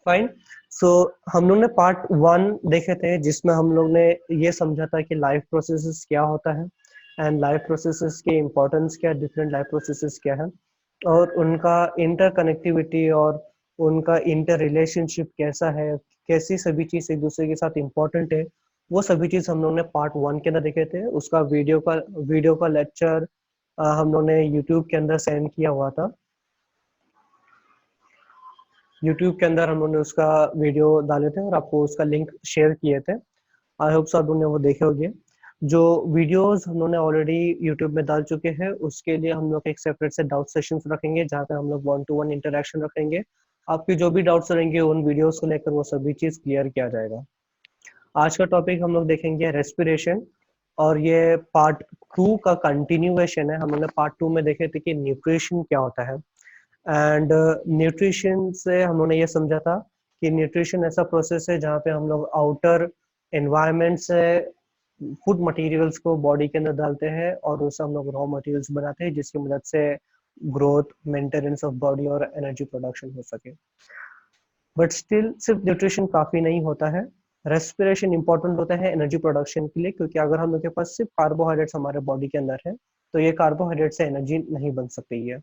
Fine. सो हम लोग ने पार्ट 1 देखे थे, जिसमें हम लोग ने ये समझा था कि लाइफ प्रोसेसेस क्या होता है एंड लाइफ प्रोसेसेस के इम्पोर्टेंस क्या, डिफरेंट लाइफ प्रोसेसेस क्या है और उनका इंटरकनेक्टिविटी और उनका इंटर रिलेशनशिप कैसा है, कैसी सभी चीज़ एक दूसरे के साथ इम्पोर्टेंट है। वो सभी चीज़ हम लोग ने पार्ट 1 के अंदर देखे थे। उसका वीडियो का लेक्चर हम लोग ने यूट्यूब के अंदर सेंड किया हुआ था। यूट्यूब के अंदर हम लोगों ने उसका वीडियो डाले थे और आपको उसका लिंक शेयर किए थे। आई होप सो आप लोगों ने वो देखे होंगे। जो वीडियोस हम लोगों ने ऑलरेडी यूट्यूब में डाल चुके हैं, उसके लिए हम लोग एक सेपरेट से डाउट सेशंस रखेंगे, जहाँ पे हम लोग 1-to-1 इंटरेक्शन रखेंगे। आपकी जो भी डाउट्स रहेंगे उन वीडियोस को लेकर वो सभी चीज़ क्लियर किया जाएगा। आज का टॉपिक हम लोग देखेंगे रेस्पिरेशन, और ये पार्ट 2 का कंटिन्यूएशन है। हम लोग ने पार्ट 2 में देखे थे कि न्यूट्रिशन क्या होता है। एंड न्यूट्रिशन से हम लोगों ने ये समझा था कि न्यूट्रिशन ऐसा प्रोसेस है जहाँ पे हम लोग आउटर एनवायरनमेंट से फूड मटेरियल्स को बॉडी के अंदर डालते हैं और उससे हम लोग रॉ मटेरियल्स बनाते हैं, जिसकी मदद से ग्रोथ, मेंटेनेंस ऑफ बॉडी और एनर्जी प्रोडक्शन हो सके। बट स्टिल सिर्फ न्यूट्रिशन काफ़ी नहीं होता है। रेस्पिरेशन इंपॉर्टेंट होता है एनर्जी प्रोडक्शन के लिए, क्योंकि अगर हम लोग के पास सिर्फ कार्बोहाइड्रेट्स हमारे बॉडी के अंदर है तो ये कार्बोहाइड्रेट से एनर्जी नहीं बन सकती है।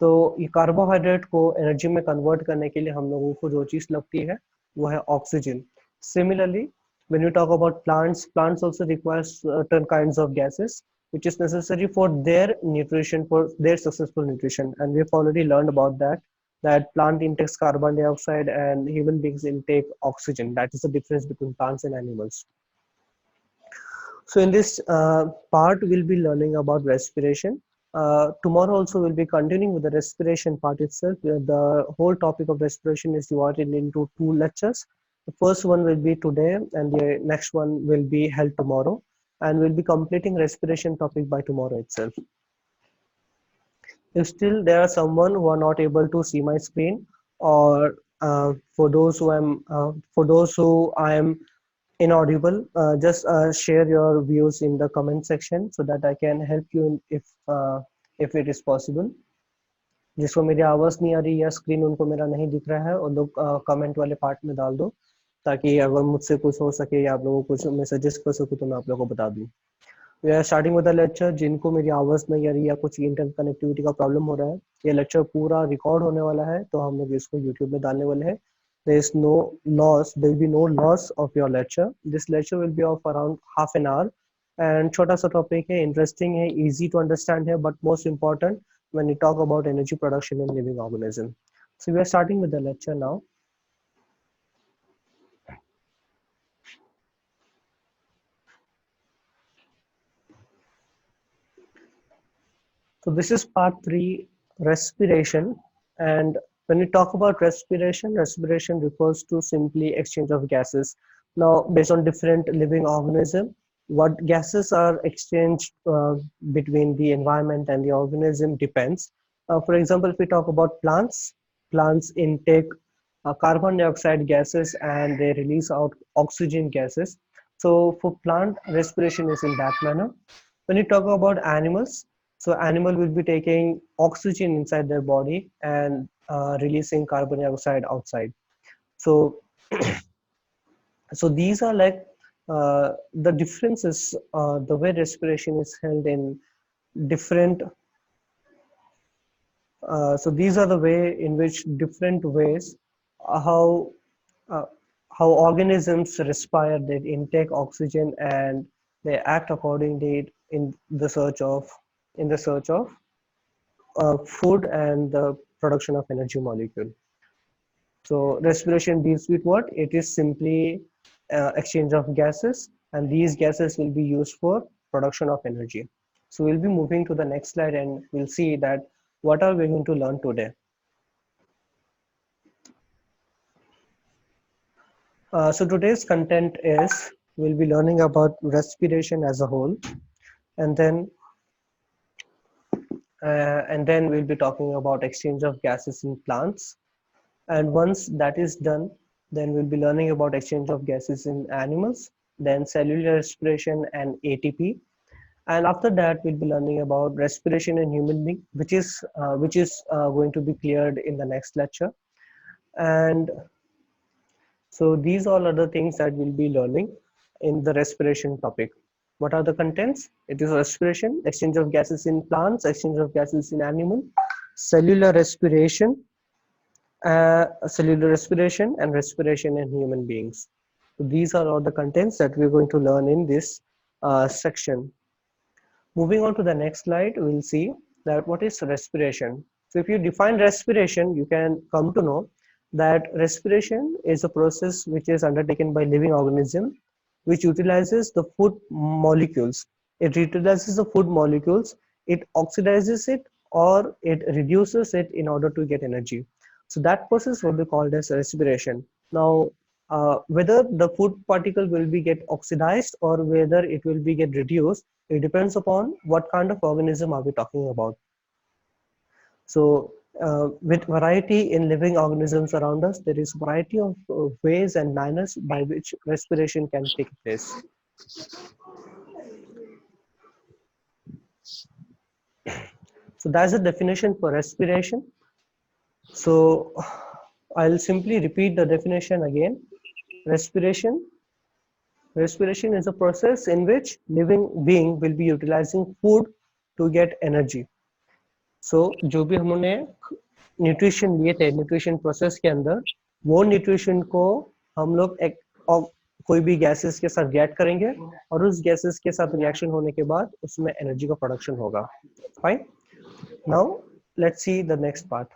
तो ये कार्बोहाइड्रेट को एनर्जी में कन्वर्ट करने के लिए हम लोगों को जो चीज़ लगती है वो है oxygen. Similarly, when you talk about plants also require certain kinds of gases which is necessary for their nutrition, for their successful nutrition, and we've already learned about that plant intakes carbon dioxide and human beings intake oxygen. That is the difference between plants and animals. So in this part, we'll be learning about respiration. Tomorrow also we'll be continuing with the respiration part itself. The whole topic of respiration is divided into 2 lectures. The first one will be today and the next one will be held tomorrow. And we'll be completing respiration topic by tomorrow itself. If still there are someone who are not able to see my screen, or for those who I am inaudible, just share your views in the comment section so that I can help you if it is possible. जिसको मेरी आवाज़ नहीं आ रही या screen उनको मेरा नहीं दिख रहा है, और लोग कमेंट वाले पार्ट में डाल दो, ताकि अगर मुझसे कुछ हो सके या आप लोगों को कुछ मैं सजेस्ट कर सकूँ तो मैं आप लोगों को बता दूँ। We are starting with the lecture. जिनको मेरी आवाज़ नहीं आ रही या कुछ इंटर कनेक्टिविटी का प्रॉब्लम हो रहा है, ये लेक्चर पूरा रिकॉर्ड होने वाला है, तो हम लोग इसको यूट्यूब में डालने वाले हैं। There will be no loss of your lecture. This lecture will be of around half an hour, and छोटा सा टॉपिक है, इंटरेस्टिंग है, easy to understand है, but most important when we talk about energy production in living organism. So we are starting with the lecture now. So this is part 3, respiration. And when we talk about respiration, respiration refers to simply exchange of gases. Now, based on different living organism, what gases are exchanged between the environment and the organism depends. For example, if we talk about plants, plants intake carbon dioxide gases and they release out oxygen gases. So for plant, respiration is in that manner. When you talk about animals, so animal will be taking oxygen inside their body and releasing carbon dioxide outside. So, so these are like the differences, the way respiration is held in different. So these are the way in which different ways how uh, how organisms respire, they intake oxygen and they act accordingly in the search of food and the production of energy molecule. So respiration deals with what? It is simply exchange of gases, and these gases will be used for production of energy. So we'll be moving to the next slide and we'll see that what are we going to learn today. So today's content is, we'll be learning about respiration as a whole, and then we'll be talking about exchange of gases in plants. And once that is done, then we'll be learning about exchange of gases in animals, then cellular respiration and ATP. And after that, we'll be learning about respiration in human being, which is going to be cleared in the next lecture. And So these all are the things that we'll be learning in the respiration topic. What are the contents? It is respiration, exchange of gases in plants, exchange of gases in animal, cellular respiration, and respiration in human beings. So these are all the contents that we're going to learn in this section. Moving on to the next slide, we'll see that what is respiration. So if you define respiration, you can come to know that respiration is a process which is undertaken by living organism, which utilizes the food molecules. It utilizes the food molecules, it oxidizes it, or it reduces it in order to get energy. So that process will be called as respiration. Now, whether the food particle will be get oxidized or whether it will be get reduced, it depends upon what kind of organism are we talking about. So with variety in living organisms around us, there is variety of ways and manners by which respiration can take place. So that's the definition for respiration. So I'll simply repeat the definition again. Respiration Respiration is a process in which living being will be utilizing food to get energy. So जो भी हमने nutrition लिए थे nutrition process के अंदर, वो nutrition को हम लोग एक कोई भी गैसेस के साथ रिएक्ट करेंगे और उस गैसेस के साथ रिएक्शन होने के बाद उसमें एनर्जी का प्रोडक्शन होगा. Fine. Now let's see the next part.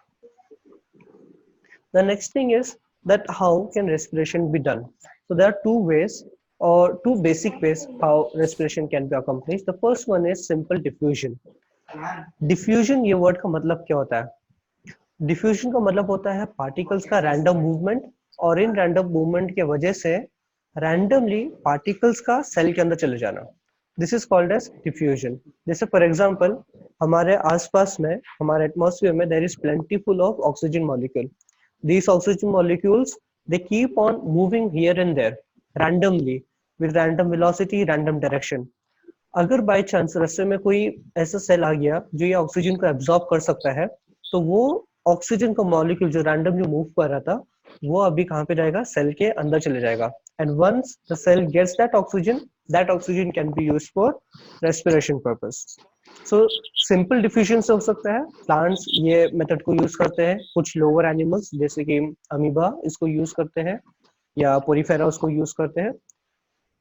The next thing is that how can respiration be done? So there are two ways or two basic ways how respiration can be accomplished. The first one is simple diffusion. Diffusion ये word का मतलब क्या होता है? Diffusion का मतलब होता है particles का random movement और इन random movement के वजह से randomly particles का cell के अंदर चले जाना. This is called as diffusion. जैसे for example हमारे आसपास में हमारे atmosphere में there is plentiful of oxygen molecule. These oxygen molecules, they keep on moving here and there randomly with random velocity, random direction. अगर बाय चांस रास्ते में कोई ऐसा सेल आ गया जो ये ऑक्सीजन को एब्जॉर्ब कर सकता है, तो वो ऑक्सीजन का मॉलिक्यूल जो रैंडमली मूव कर रहा था वो अभी कहाँ पे जाएगा? सेल के अंदर चले जाएगा. And once the cell gets that oxygen can be used for respiration purpose. So simple diffusion से हो सकता है. प्लांट्स ये मेथड को यूज करते हैं, कुछ लोअर एनिमल्स जैसे कि अमीबा इसको यूज करते हैं या पोरीफेरा उसको यूज करते हैं.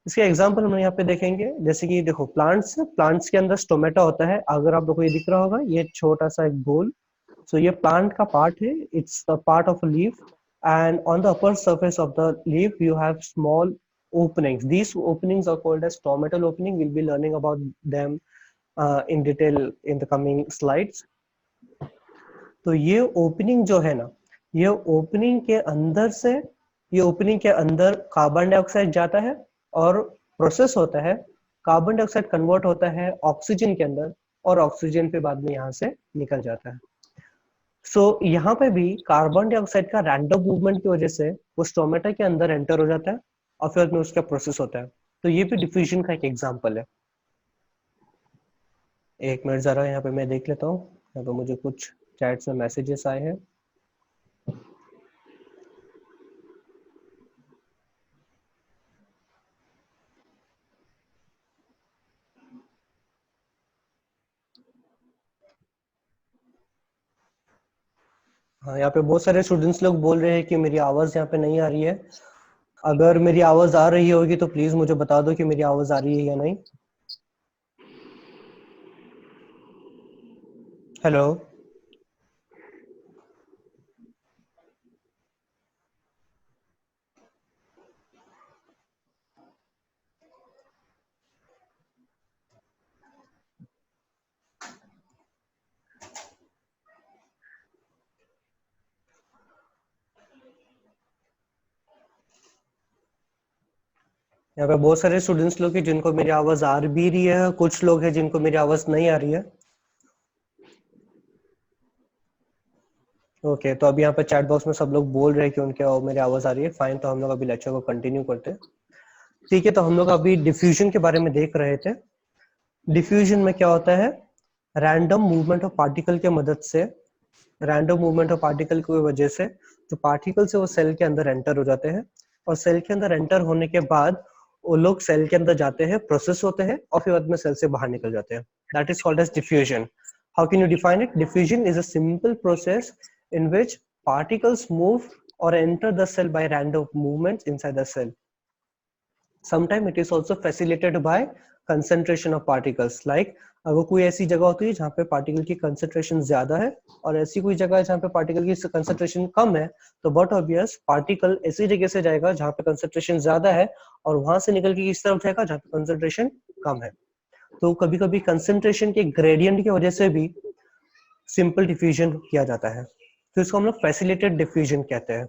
इसके एग्जांपल हम यहाँ पे देखेंगे. जैसे कि देखो प्लांट्स के अंदर स्टोमेटा होता है. अगर आप लोग को ये दिख रहा होगा, ये छोटा सा एक गोल. सो ये प्लांट का पार्ट है. It's the part of a leaf and on the upper surface of the leaf you have small openings. These openings are called as stomatal opening. We'll be learning about them in detail in the coming slides. तो ये opening जो है ना, ये opening के अंदर carbon dioxide जाता है और प्रोसेस होता है. कार्बन डाइऑक्साइड कन्वर्ट होता है ऑक्सीजन के अंदर और ऑक्सीजन पे बाद में यहाँ से निकल जाता है. सो यहाँ पे भी कार्बन डाइऑक्साइड का रैंडम मूवमेंट की वजह से वो स्टोमेटा के अंदर एंटर हो जाता है और फिर में उसका प्रोसेस होता है. तो ये भी डिफ्यूजन का एक एग्जांपल है. एक मिनट जरा यहाँ पे मैं देख लेता हूँ. यहाँ पे मुझे कुछ चैट्स में मैसेजेस आए हैं. हाँ, यहाँ पे बहुत सारे स्टूडेंट्स लोग बोल रहे हैं कि मेरी आवाज यहाँ पे नहीं आ रही है. अगर मेरी आवाज आ रही होगी तो प्लीज मुझे बता दो कि मेरी आवाज आ रही है या नहीं. हेलो. यहाँ पे बहुत सारे स्टूडेंट्स लोग हैं जिनको मेरी आवाज आ भी रही है, कुछ लोग हैं जिनको मेरी आवाज नहीं आ रही है. ओके, तो अभी यहाँ पे चैट बॉक्स में सब लोग बोल रहे हैं कि उनके मेरी आवाज आ रही है. फाइन, तो हम लोग अभी लेक्चर को कंटिन्यू करते हैं. ठीक है, तो हम लोग अभी डिफ्यूजन के बारे में देख रहे थे. डिफ्यूजन में क्या होता है? रैंडम मूवमेंट ऑफ पार्टिकल के मदद से, रैंडम मूवमेंट ऑफ पार्टिकल की वजह से जो पार्टिकल्स है वो सेल के अंदर एंटर हो जाते हैं और सेल के अंदर एंटर होने के बाद वो लोग सेल के अंदर जाते हैं, प्रोसेस होते हैं और फिर बाद में सेल से बाहर निकल जाते हैं. That is called as diffusion. How can you define it? Diffusion is a simple process in which particles move or enter the cell by random movements inside the cell. Sometimes it is also facilitated by concentration of particles. Like अगर कोई ऐसी जगह होती है जहाँ पे particle की concentration ज्यादा है और ऐसी कोई जगह है जहाँ पे पार्टिकल की कंसेंट्रेशन कम है, तो बट ऑब्वियस पार्टिकल ऐसी जगह से जाएगा जहाँ पे कंसेंट्रेशन ज्यादा है और वहां से निकल के किस तरफ जाएगा जहाँ पे कंसेंट्रेशन कम है. तो कभी कभी कंसेंट्रेशन के ग्रेडियंट की वजह से भी सिंपल डिफ्यूजन किया जाता है, तो इसको हम लोग फैसिलिटेटेड डिफ्यूजन कहते हैं.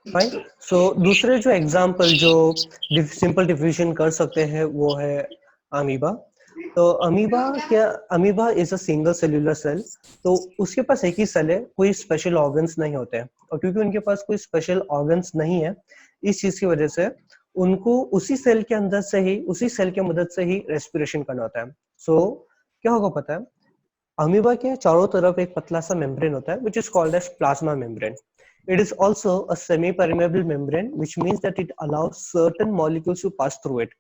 फाइन. सो दूसरे जो एग्जांपल जो सिंपल डिफ्यूजन कर सकते हैं वो है अमीबा. तो amoeba is a single cellular cell. तो उसके पास एक ही सेल है, कोई स्पेशल ऑर्गन्स नहीं होते हैं. और क्योंकि उनके पास कोई स्पेशल ऑर्गन्स नहीं है, इस चीज की वजह से उनको उसी सेल के अंदर से ही, उसी सेल की मदद से ही रेस्पिरेशन करना होता है. सो क्या होगा पता है, अमीबा के चारों तरफ एक पतला सा मेम्ब्रेन होता है which is called as plasma membrane. It is also a semi-permeable membrane, which means that it allows certain molecules to pass through it,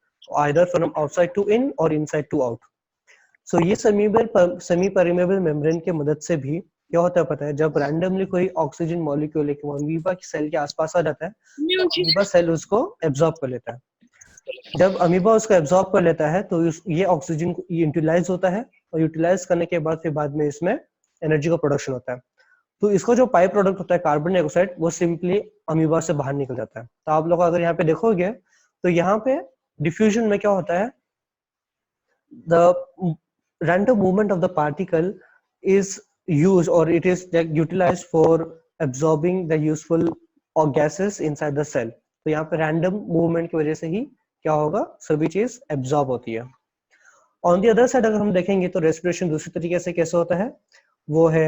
either from outside to in or inside to out. So ये semi-permeable membrane के मदद से भी क्या होता है पता है, जब रैंडमली कोई ऑक्सीजन मॉलिक्यूल एक अमीबा की सेल के आसपास आ जाता है, तो अमीबा सेल उसको एब्जॉर्ब कर लेता है. जब अमीबा उसको एब्जॉर्ब कर लेता है तो ये ऑक्सीजन यूटिलाइज होता है और यूटिलाइज करने के बाद फिर बाद में इसमें एनर्जी का प्रोडक्शन होता है. तो इसका जो बाई प्रोडक्ट होता है कार्बन डाइऑक्साइड, वो सिंपली अमीबा से बाहर निकल जाता है. तो आप लोग अगर यहाँ पे देखोगे तो यहाँ पे डिफ्यूजन में क्या होता है, the random movement of the particle is used or it is utilized for absorbing the useful or gases inside the cell. तो यहाँ पे random movement की वजह से ही क्या होगा, सभी चीज एब्जॉर्ब होती है. ऑन दी अदर साइड अगर हम देखेंगे तो रेस्पिरेशन दूसरी तरीके से कैसे होता है, वो है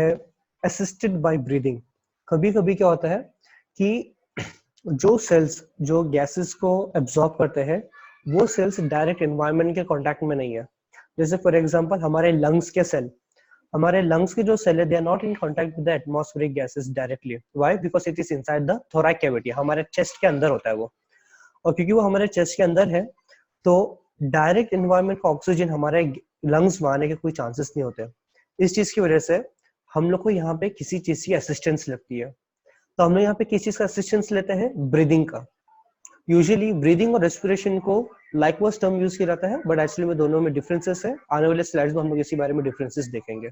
असिस्टेड बाय ब्रीदिंग. कभी कभी क्या होता है कि जो सेल्स जो गैसेस को एब्जॉर्ब करते हैं वो सेल्स डायरेक्ट एनवायरनमेंट के कांटेक्ट में नहीं है. जैसे फॉर एग्जांपल हमारे लंग्स के सेल, हमारे लंग्स के जो सेल है they are not in contact with the atmospheric gases directly. Why? Because it is inside the thoracic cavity, हमारे चेस्ट के अंदर होता है वो. और क्योंकि वो हमारे चेस्ट के अंदर है तो डायरेक्ट एनवायरनमेंट का ऑक्सीजन हमारे लंग्स में आने के कोई चांसेस नहीं होते. इस चीज की वजह से हम लोग को यहाँ पे किसी चीज की असिस्टेंस लगती है. तो हम लोग यहाँ पे किस चीज का असिस्टेंस लेते हैं, ब्रीदिंग का. यूजुअली ब्रीदिंग और रेस्पिरेशन को लाइकवाइज टर्म यूज किया जाता है, बट एक्चुअली में दोनों में डिफरेंसेस है. आने वाले स्लाइड्स में हम लोग इसी बारे में डिफरेंसेस देखेंगे.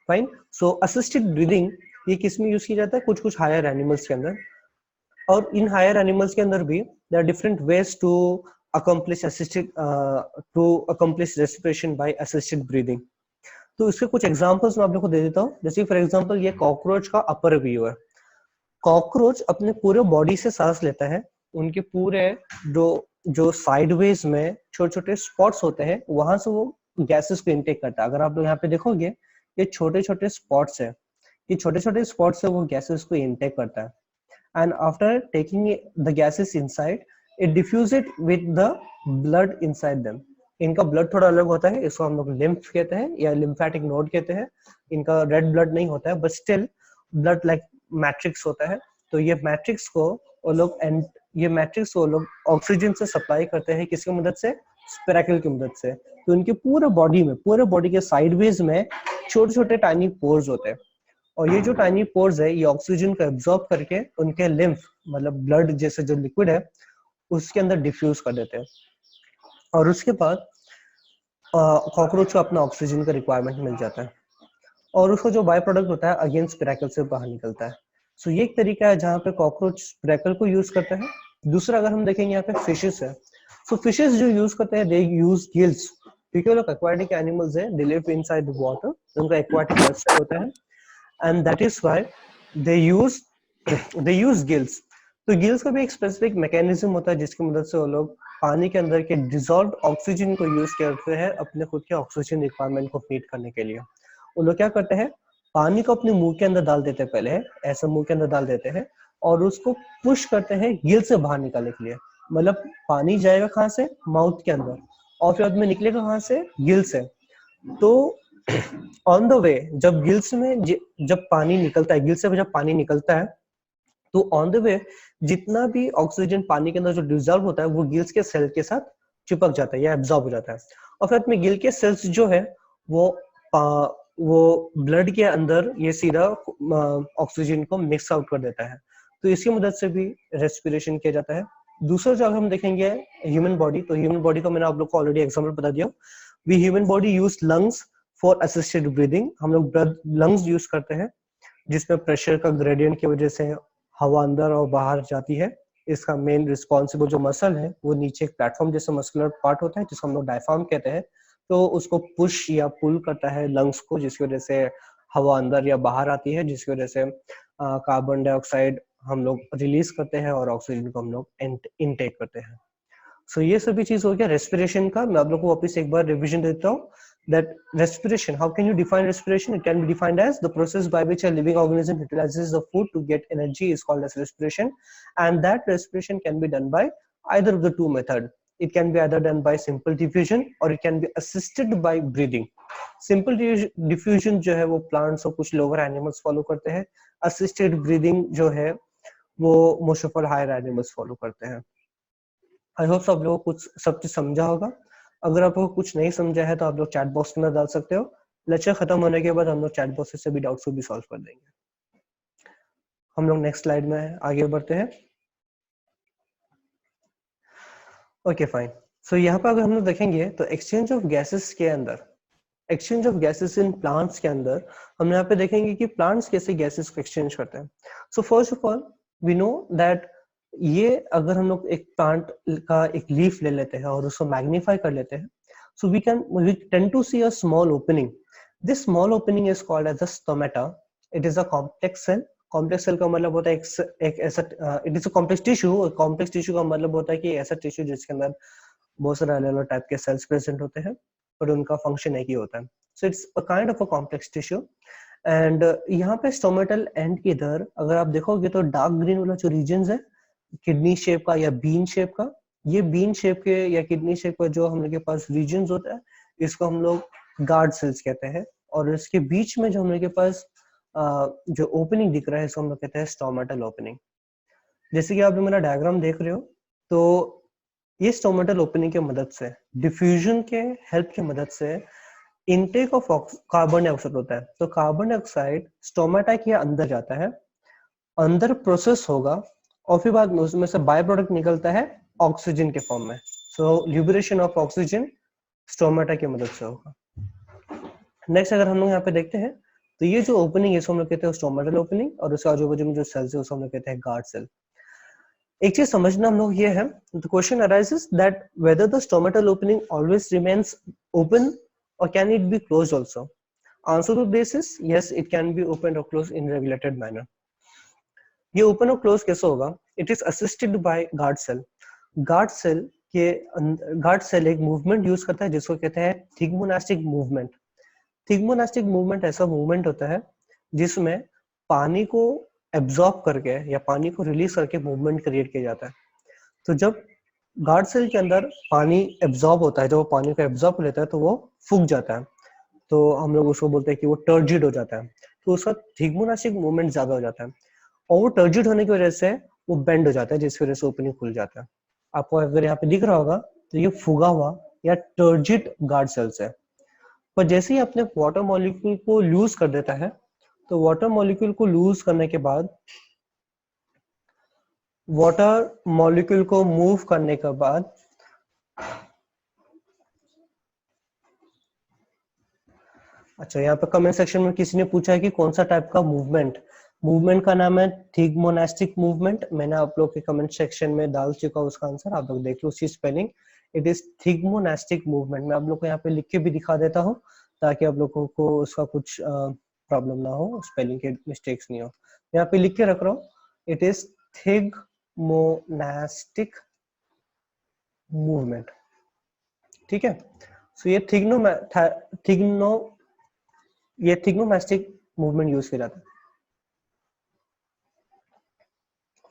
फाइन. सो असिस्टेड ब्रीदिंग ये किस में यूज किया जाता है, कुछ कुछ हायर एनिमल्स के अंदर. और इन हायर एनिमल्स के अंदर भी there are different ways to accomplish respiration by assisted breathing. तो इसके कुछ एग्जांपल्स मैं आप लोगों को दे देता हूँ. जैसे फॉर एग्जांपल ये कॉकरोच का अपर व्यू है. कॉकरोच अपने पूरे बॉडी से सांस लेता है. उनके पूरे जो साइडवेज में छोटे छोटे स्पॉट्स होते हैं वहां से वो गैसेस को इनटेक करता है. अगर आप लोग यहाँ पे देखोगे ये छोटे छोटे स्पॉट्स है, ये छोटे छोटे स्पॉट्स से वो गैसेस को इनटेक करता है. And after taking the gases inside it diffuse it with the blood inside them. इनका ब्लड थोड़ा अलग होता है, इसको हम लोग लिम्फ कहते हैं या लिम्फेटिक नोड कहते हैं. इनका रेड ब्लड नहीं होता है but still blood like matrix होता है. तो ये मैट्रिक्स को वो लोग ऑक्सीजन से सप्लाई करते हैं, किसकी मदद से, स्पिरेकल की मदद से. तो इनके पूरे बॉडी के साइडवेज में छोटे छोटे टाइनी पोर्स होते हैं और ये जो टाइनी पोर्स है ये ऑक्सीजन को एब्जॉर्ब करके उनके लिम्फ मतलब ब्लड जैसे जो लिक्विड है उसके अंदर डिफ्यूज कर देते हैं. और उसके बाद कॉकरोच को अपना ऑक्सीजन का रिक्वायरमेंट मिल जाता है और उसका जो बाय प्रोडक्ट होता है अगेन स्पिरेकल से बाहर निकलता है. सो ये एक तरीका है जहाँ पे कॉकरोच स्पिरेकल को यूज करता है. दूसरा अगर हम देखेंगे यहाँ पे फिशेस है. सो फिशेस जो यूज करते हैं दे यूज गिल्स, क्योंकि वो लोग एक्वाटिक एनिमल्स है, they live inside the water, उनका एक्वाटिक लाइफस्टाइल होता है and that is why they use gills. तो गिल्स का भी एक स्पेसिफिक मैकेनिज्म होता है जिसकी मदद से वो लोग पानी के अंदर के डिसॉल्व ऑक्सीजन को यूज करते हैं अपने खुद के ऑक्सीजन रिक्वायरमेंट को मीट करने के लिए. वो लोग क्या करते हैं, पानी को अपने मुंह के अंदर डाल देते हैं, पहले ऐसा मुंह के अंदर डाल देते हैं और उसको पुश करते हैं गिल से बाहर निकालने के लिए. मतलब पानी जाएगा कहाँ से, माउथ के अंदर, और फिर बाद में निकलेगा कहाँ से, गिल से। तो ऑन द वे जब गिल्स में जब पानी निकलता है, गिल से जब पानी निकलता है, तो ऑन द वे जितना भी ऑक्सीजन पानी के अंदर जो डिजॉल्व होता है वो गिल्स के सेल के साथ चिपक जाता है या एब्जॉर्ब हो जाता है। और फिर में गिल के सेल्स जो है वो वो ब्लड के अंदर ये सीधा ऑक्सीजन को मिक्स आउट कर देता है। तो इसकी मदद से भी रेस्पिरेशन किया जाता है। दूसरा जो हम देखेंगे ह्यूमन बॉडी, तो ह्यूमन बॉडी का मैंने आप लोग को ऑलरेडी एग्जांपल बता दिया। We human body use lungs for assisted breathing. हम लोग लंग्स यूज करते हैं जिसमें प्रेशर का ग्रेडियंट की वजह से हवा अंदर और बाहर जाती है। इसका मेन रिस्पॉन्सिबल जो मसल है वो नीचे एक प्लेटफॉर्म जैसा मस्कुलर पार्ट होता है जिसको हम लोग डायफ्राम कहते हैं। तो उसको पुश या पुल करता है लंग्स को, जिसकी वजह से हवा अंदर या बाहर आती है, जिसकी वजह से कार्बन डाइऑक्साइड हम लोग रिलीज करते हैं और ऑक्सीजन को हम लोग इनटेक करते हैं। सो ये सभी चीज हो गया रेस्पिरेशन का। मैं आप लोग को वापस एक बार रिविजन देता हूँ that respiration, how can you define respiration? It can be defined as the process by which a living organism utilizes the food to get energy is called as respiration, and that respiration can be done by either of the two method. It can be either done by simple diffusion or it can be assisted by breathing. Simple diffusion जो है वो plants और कुछ lower animals follow करते हैं। Assisted breathing जो है वो most of all higher animals follow करते हैं। आई होप सब लोगों को कुछ सब चीज समझा होगा। अगर आपको कुछ नहीं समझा है तो आप लोग चैट बॉक्स में डाल सकते हो। लेक्चर खत्म होने के बाद हम लोग चैट बॉक्स से भी डाउट्स को भी सॉल्व कर देंगे। हम लोग नेक्स्ट स्लाइड में आगे बढ़ते हैं। Okay fine. सो यहाँ पर अगर हम लोग देखेंगे तो एक्सचेंज ऑफ गैसेस के अंदर, exchange of gases in plants के अंदर हम यहाँ पे देखेंगे कि प्लांट्स कैसे गैसेस को एक्सचेंज करते हैं। So first of all we know that ये अगर हम लोग एक प्लांट का एक लीफ ले लेते हैं और उसको मैग्नीफाई कर लेते हैं, so we tend to see a small opening. This small opening is called as a stomata. It is a complex cell. Complex cell का मतलब होता है एक ऐसा it is a complex tissue. Complex tissue का मतलब होता है कि ऐसा टिश्यू जिसके अंदर बहुत सारे अलग अलग टाइप के सेल्स प्रेजेंट होते हैं और उनका फंक्शन एक ही होता है। So it's a kind of a complex tissue. And यहाँ पे स्टोमेटल एंड के इधर अगर आप देखोगे तो डार्क ग्रीन वाला जो रीजन है किडनी शेप का या बीन शेप का, ये बीन शेप के या किडनी शेप का जो हम लोग के पास रीजन होता है इसको हम लोग गार्ड सेल्स कहते हैं। और इसके बीच में जो हम लोग के पास जो ओपनिंग दिख रहा है इसको हम लोग कहते हैं स्टोमेटल ओपनिंग। जैसे कि आप मेरा डायग्राम देख रहे हो तो ये स्टोमेटल ओपनिंग के मदद से, डिफ्यूजन के हेल्प की मदद से इनटेक ऑफ कार्बन डाइऑक्साइड होता है। तो कार्बन डाइऑक्साइड स्टोमेटा के अंदर जाता है, अंदर प्रोसेस होगा और फिर बाद में उसमें से बाय प्रोडक्ट निकलता है ऑक्सीजन के फॉर्म में। सो लिबरेशन ऑफ ऑक्सीजन स्टोमेटा की मदद से होगा। नेक्स्ट अगर हम लोग यहाँ पे देखते हैं तो ये जो ओपनिंग है इसको हम लोग कहते हैं स्टोमेटल ओपनिंग, और उसके आजू बाजू में जो सेल्स है उसको हम लोग कहते हैं गार्ड सेल। एक चीज समझना हम लोग ये है, the question arises that whether the stomatal opening always remains open और can it be closed also. Answer to this is yes, it can be open और क्लोज इन रेगुलेटेड मैनर। ये ओपन और क्लोज कैसे होगा? It is assisted by guard cell. Guard cell के guard cell एक movement use करता है जिसको कहते हैं थिग्मोनास्टिक मूवमेंट। थिग्मोनास्टिक मूवमेंट ऐसा मूवमेंट होता है जिसमें पानी को एब्जॉर्ब करके या पानी को रिलीज करके मूवमेंट क्रिएट किया जाता है। तो जब गार्ड सेल के अंदर पानी एब्जॉर्ब होता है, जब वो पानी को एब्जॉर्ब लेता है तो वो फूक जाता है, तो हम लोग उसको बोलते हैं कि वो टर्जिड हो जाता है। तो उसका थिग्मोनास्टिक मूवमेंट ज्यादा हो जाता है और वो टर्जिड होने की वजह से वो बेंड हो जाता है जिसकी वजह से ओपनिंग खुल जाता है। आपको अगर यहाँ पे दिख रहा होगा तो ये फूगा हुआ या टर्जिड गार्ड सेल्स है। पर जैसे ही अपने वाटर मॉलिक्यूल को लूज कर देता है तो वाटर मॉलिक्यूल को लूज करने के बाद, वाटर मॉलिक्यूल को मूव करने के बाद अच्छा, यहाँ पे कमेंट सेक्शन में किसी ने पूछा है कि कौन सा टाइप का मूवमेंट, मूवमेंट का नाम है थिग्मोनास्टिक मूवमेंट। मैंने आप लोग के कमेंट सेक्शन में डाल चुका उसका आंसर, आप लोग देख लो उसकी spelling. It is thigmonastic movement. मैं आप लोग को यहाँ पे लिख के भी दिखा देता हूँ ताकि आप लोगों को उसका कुछ प्रॉब्लम ना हो, स्पेलिंग के मिस्टेक्स नहीं हो। यहाँ पे लिख के रख रहा हूँ, इट इज थिग्मोनास्टिक मूवमेंट। ठीक है, सो ये थिग्नोमास्टिक मूवमेंट यूज किया जाता है।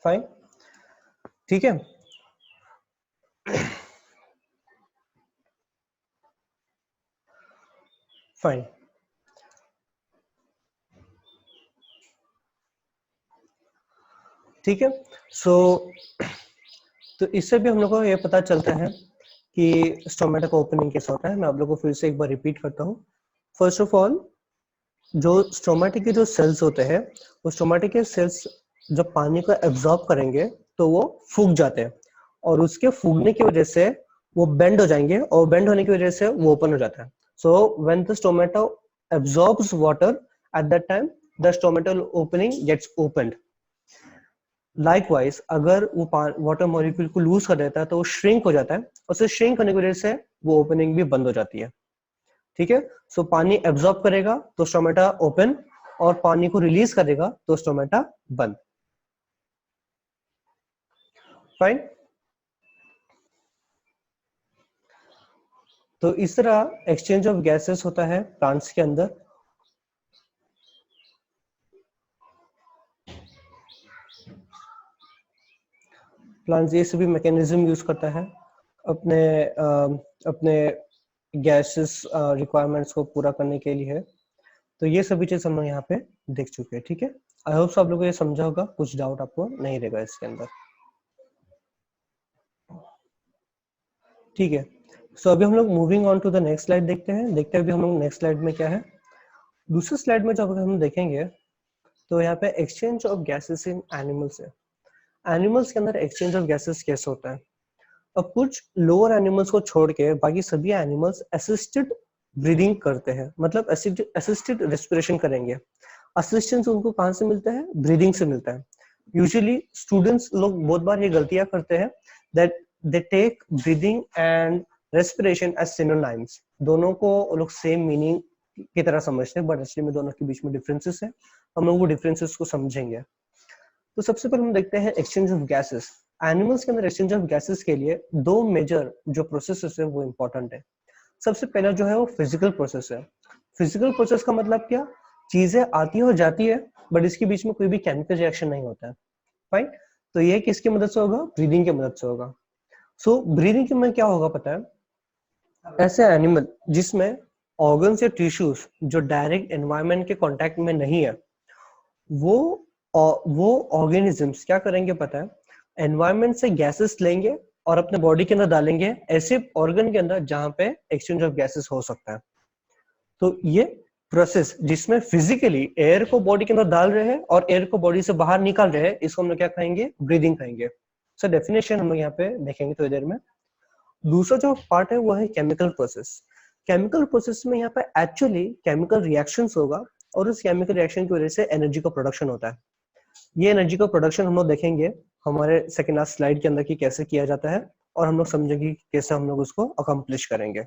फाइन, ठीक है। फाइन। ठीक है, सो तो इससे भी हम लोग को ये पता चलता है कि स्टोमेटा का ओपनिंग कैसा होता है। मैं आप लोगों को फिर से एक बार रिपीट करता हूँ। फर्स्ट ऑफ ऑल, जो स्टोमेटा के जो सेल्स होते हैं, वो स्टोमेटा के सेल्स जब पानी को एब्जॉर्ब करेंगे तो वो फूक जाते हैं, और उसके फूकने की वजह से वो बेंड हो जाएंगे, और बेंड होने की वजह से वो ओपन हो जाता है। So when the stomata absorbs water, at that time the stomatal opening gets opened. Likewise अगर वो वाटर मॉलिक्यूल को लूज कर देता है तो वो श्रिंक हो जाता है, और उसे श्रिंक होने की वजह से वो ओपनिंग भी बंद हो जाती है। ठीक है, सो पानी एब्जॉर्ब करेगा तो स्टोमेटा ओपन, और पानी को रिलीज करेगा तो स्टोमेटा बंद। फाइन। तो इस तरह एक्सचेंज ऑफ गैसेस होता है प्लांट्स के अंदर। प्लांट्स ये सभी मैकेनिज्म यूज करता है अपने अपने गैसेस रिक्वायरमेंट्स को पूरा करने के लिए। तो ये सभी चीज हम लोग यहाँ पे देख चुके हैं। ठीक है, आई होप आप लोगों को ये समझा होगा, कुछ डाउट आपको नहीं रहेगा इसके अंदर। ठीक है, सो अभी हम लोग moving on to the next slide देखते हैं अभी हम लोग नेक्स्ट स्लाइड में क्या है। दूसरे स्लाइड में जब हम देखेंगे तो यहाँ पे exchange of gases in animals है। एनिमल्स के अंदर एक्सचेंज ऑफ गैसेस कैसे होता है। अब कुछ लोअर एनिमल्स को छोड़ के बाकी सभी एनिमल्स असिस्टेड ब्रीदिंग करते हैं, मतलब असिस्टेड रेस्पिरेशन करेंगे। असिस्टेंस उनको कहाँ से मिलता है, ब्रीदिंग से मिलता है। यूजुअली स्टूडेंट्स लोग बहुत बार ये गलतियां करते हैं that they take breathing and respiration as synonyms. दोनों को लोग सेम मीनिंग की तरह समझते हैं, बट एक्चुअली में दोनों के बीच में डिफरेंसेस है। हम लोग वो डिफरेंसेस को समझेंगे। तो सबसे पहले हम देखते हैं एक्सचेंज ऑफ गैसेस। एनिमल्स के अंदर एक्सचेंज ऑफ गैसेस के लिए दो मेजर जो प्रोसेसेस है वो इंपॉर्टेंट है। सबसे पहला जो है वो फिजिकल प्रोसेस है। फिजिकल प्रोसेस का मतलब क्या, चीजें आती है और जाती है, बट इसके बीच में कोई भी केमिकल रिएक्शन नहीं होता है। फाइन। तो ये किसकी मदद से होगा, ब्रीदिंग की मदद से होगा। सो ब्रीदिंग में क्या होगा पता है, ऐसे एनिमल जिसमें ऑर्गन्स या टिश्यूज जो डायरेक्ट एनवायरनमेंट के कांटेक्ट में नहीं है, वो वो ऑर्गेनिजम्स क्या करेंगे पता है, एनवायरनमेंट से गैसेस लेंगे और अपने बॉडी के अंदर डालेंगे, ऐसे ऑर्गन के अंदर जहां पे एक्सचेंज ऑफ गैसेस हो सकता है। तो ये प्रोसेस जिसमें फिजिकली एयर को बॉडी के अंदर डाल रहे हैं और एयर को बॉडी से बाहर निकाल रहे हैं, इसको हम लोग क्या कहेंगे, ब्रीदिंग कहेंगे। सो डेफिनेशन हम लोग यहाँ पे देखेंगे थोड़ी देर में। दूसरा जो पार्ट है वो है केमिकल प्रोसेस। केमिकल प्रोसेस में यहाँ पे एक्चुअली केमिकल रिएक्शंस होगा, और उस केमिकल रिएक्शन की वजह से एनर्जी का प्रोडक्शन होता है। ये एनर्जी का प्रोडक्शन हम लोग देखेंगे हमारे सेकेंड लास्ट स्लाइड के अंदर की कैसे किया जाता है, और हम लोग समझेंगे कैसे हम लोग उसको अकम्प्लिश करेंगे।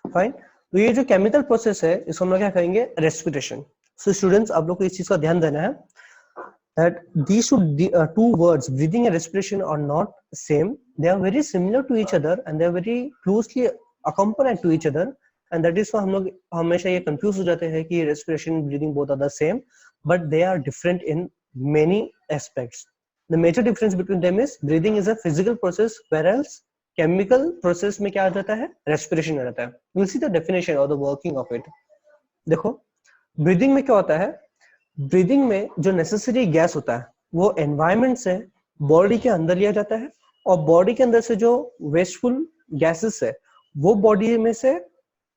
फाइन। तो ये जो केमिकल प्रोसेस है इसको हम लोग क्या कहेंगे, रेस्पिरेशन। सो स्टूडेंट्स आप लोग को इस चीज का ध्यान देना है that these two words, breathing and respiration, are not same. They are very similar to each other and they are very closely accompanied to each other, and that is why हम लोग हमेशा ये कंफ्यूज हो जाते हैं कि respiration breathing both are the same, but they are different in many aspects. The major difference between them is breathing is a physical process, whereas chemical process में क्या आ जाता है, respiration आ जाता है। We'll see the definition or the working of it. देखो breathing में क्या होता है, ब्रीदिंग में जो नेसेसरी गैस होता है वो एनवायरनमेंट से बॉडी के अंदर लिया जाता है, और बॉडी के अंदर से जो वेस्टफुल गैसेस है वो बॉडी में से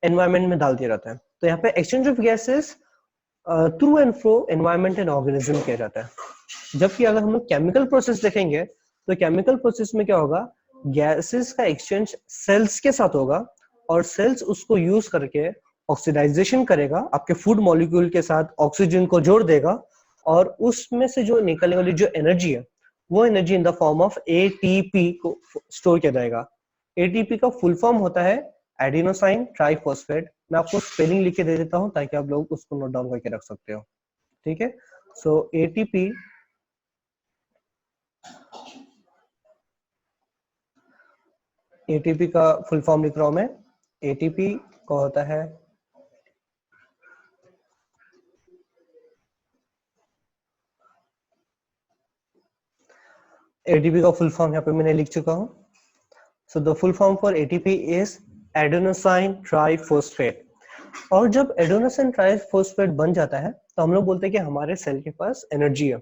एनवायरनमेंट में डाल दिया जाता है। तो यहाँ पे exchange of gases through and fro environment and organism किया जाता है। जबकि अगर हम लोग केमिकल प्रोसेस देखेंगे तो केमिकल प्रोसेस में क्या होगा, गैसेस का एक्सचेंज सेल्स के साथ होगा, और सेल्स उसको यूज करके ऑक्सीडाइजेशन करेगा, आपके फूड मॉलिक्यूल के साथ ऑक्सीजन को जोड़ देगा, और उसमें से जो निकलने वाली जो एनर्जी है वो energy in the form of ATP को स्टोर किया जाएगा। एटीपी का फुल फॉर्म होता है एडिनोसाइन ट्राइफॉस्फेट। मैं आपको स्पेलिंग लिख के दे देता हूं ताकि आप लोग उसको नोट डाउन करके रख सकते हो। ठीक है, सो एटीपी एटीपी का फुल फॉर्म लिख रहा हूं मैं। एटीपी का होता है एटीपी का फुल फॉर्म यहाँ पे मैंने लिख चुका हूँ। So the full form for ATP is adenosine triphosphate. और जब एडेनोसाइन ट्राइफॉस्फेट बन जाता है तो हम लोग बोलते हैं कि हमारे सेल के पास एनर्जी है।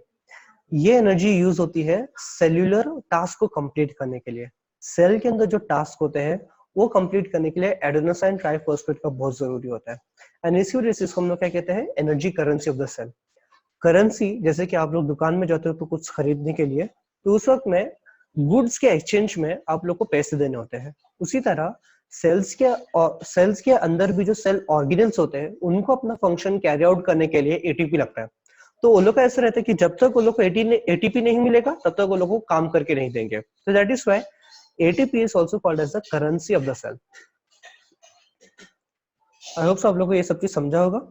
ये एनर्जी यूज होती है सेल्यूलर टास्क को कंप्लीट करने के लिए। सेल के अंदर जो टास्क होते हैं वो कंप्लीट करने के लिए एडेनोसाइन ट्राइफॉस्फेट का बहुत जरूरी होता है। एंड इसी वजह से इसको हम लोग क्या कहते हैं, energy currency of the cell. Currency, जैसे कि आप लोग दुकान में जाते हो तो कुछ खरीदने के लिए, तो उस वक्त में गुड्स के एक्सचेंज में आप लोग को पैसे देने होते हैं। उसी तरह सेल्स के अंदर भी जो सेल ऑर्गेनल्स होते हैं उनको अपना फंक्शन कैरी आउट करने के लिए एटीपी लगता है। तो वो लोग का ऐसा रहता है कि जब तक वो लोग को एटीपी नहीं मिलेगा तब तक वो लोग को काम करके नहीं देंगे। तो that is why ATP is also called as the currency of the cell. I hope आप लोगों को ये सब चीज समझा होगा।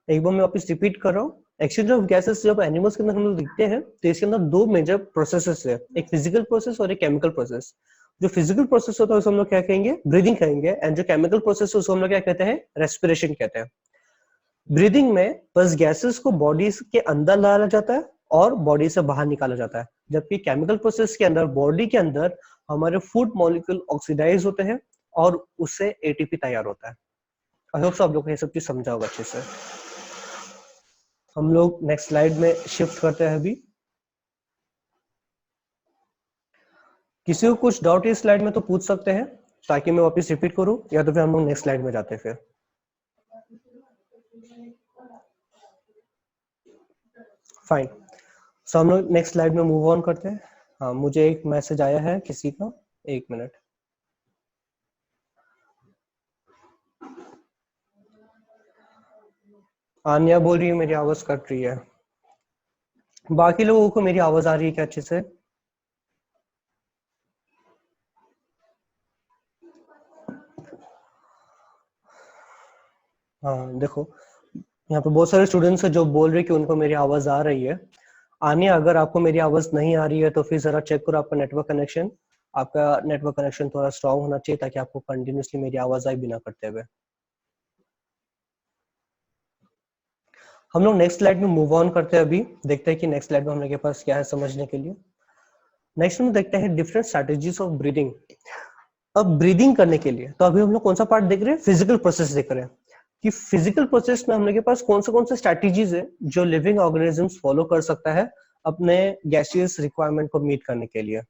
एक बार मैं वापस रिपीट कर रहा हूँ। एक्सचेंज ऑफ गैसेस जब एनिमल्स के अंदर हम लोग देखते हैं तो इसके अंदर दो मेजर प्रोसेसेस है, एक फिजिकल प्रोसेस और एक केमिकल प्रोसेस। जो फिजिकल प्रोसेस होता है उसको हम लोग क्या कहेंगे, ब्रीदिंग कहेंगे। एंड जो केमिकल प्रोसेस है उसको हम लोग क्या कहते हैं, रेस्पिरेशन कहते हैं। ब्रीदिंग में बस गैसेस को बॉडी के अंदर लाया जाता है और बॉडी से बाहर निकाला जाता है, जबकि केमिकल प्रोसेस के अंदर बॉडी के अंदर हमारे फूड मॉलिक्यूल ऑक्सीडाइज होते हैं और उससे एटीपी तैयार होता है। आई होप आप लोग को ये सब चीज समझा होगा अच्छे से। हम लोग नेक्स्ट स्लाइड में शिफ्ट करते हैं अभी। किसी को कुछ डाउट इस स्लाइड में तो पूछ सकते हैं ताकि मैं वापस रिपीट करूं, या तो फिर हम लोग नेक्स्ट स्लाइड में जाते हैं फिर। फाइन, सो हम लोग नेक्स्ट स्लाइड में मूव ऑन करते हैं। हाँ, मुझे एक मैसेज आया है किसी का, एक मिनट। आन्या बोल रही है मेरी आवाज कट रही है। बाकी लोगों को मेरी आवाज आ रही है क्या अच्छे से? हाँ देखो, यहाँ पे बहुत सारे स्टूडेंट्स हैं जो बोल रहे हैं कि उनको मेरी आवाज आ रही है। आन्या, अगर आपको मेरी आवाज नहीं आ रही है तो फिर जरा चेक करो आपका नेटवर्क कनेक्शन। आपका नेटवर्क कनेक्शन थोड़ा स्ट्रांग होना चाहिए ताकि आपको कंटिन्यूसली मेरी आवाज आए बिना कटते हुए। हम लोग नेक्स्ट स्लाइड में मूव ऑन करते हैं अभी। देखते हैं कि नेक्स्ट स्लाइड में हम लोग के पास क्या है समझने के लिए। नेक्स्ट में देखते हैं डिफरेंट स्ट्रेटेजीज ऑफ ब्रीदिंग। अब ब्रीदिंग करने के लिए तो अभी हम लोग कौन सा पार्ट देख रहे हैं, फिजिकल प्रोसेस देख रहे हैं कि फिजिकल प्रोसेस में हम लोग के पास कौन से स्ट्रेटेजीज है जो लिविंग ऑर्गेनिजम्स फॉलो कर सकता है अपने गैसियस रिक्वायरमेंट को मीट करने के लिए।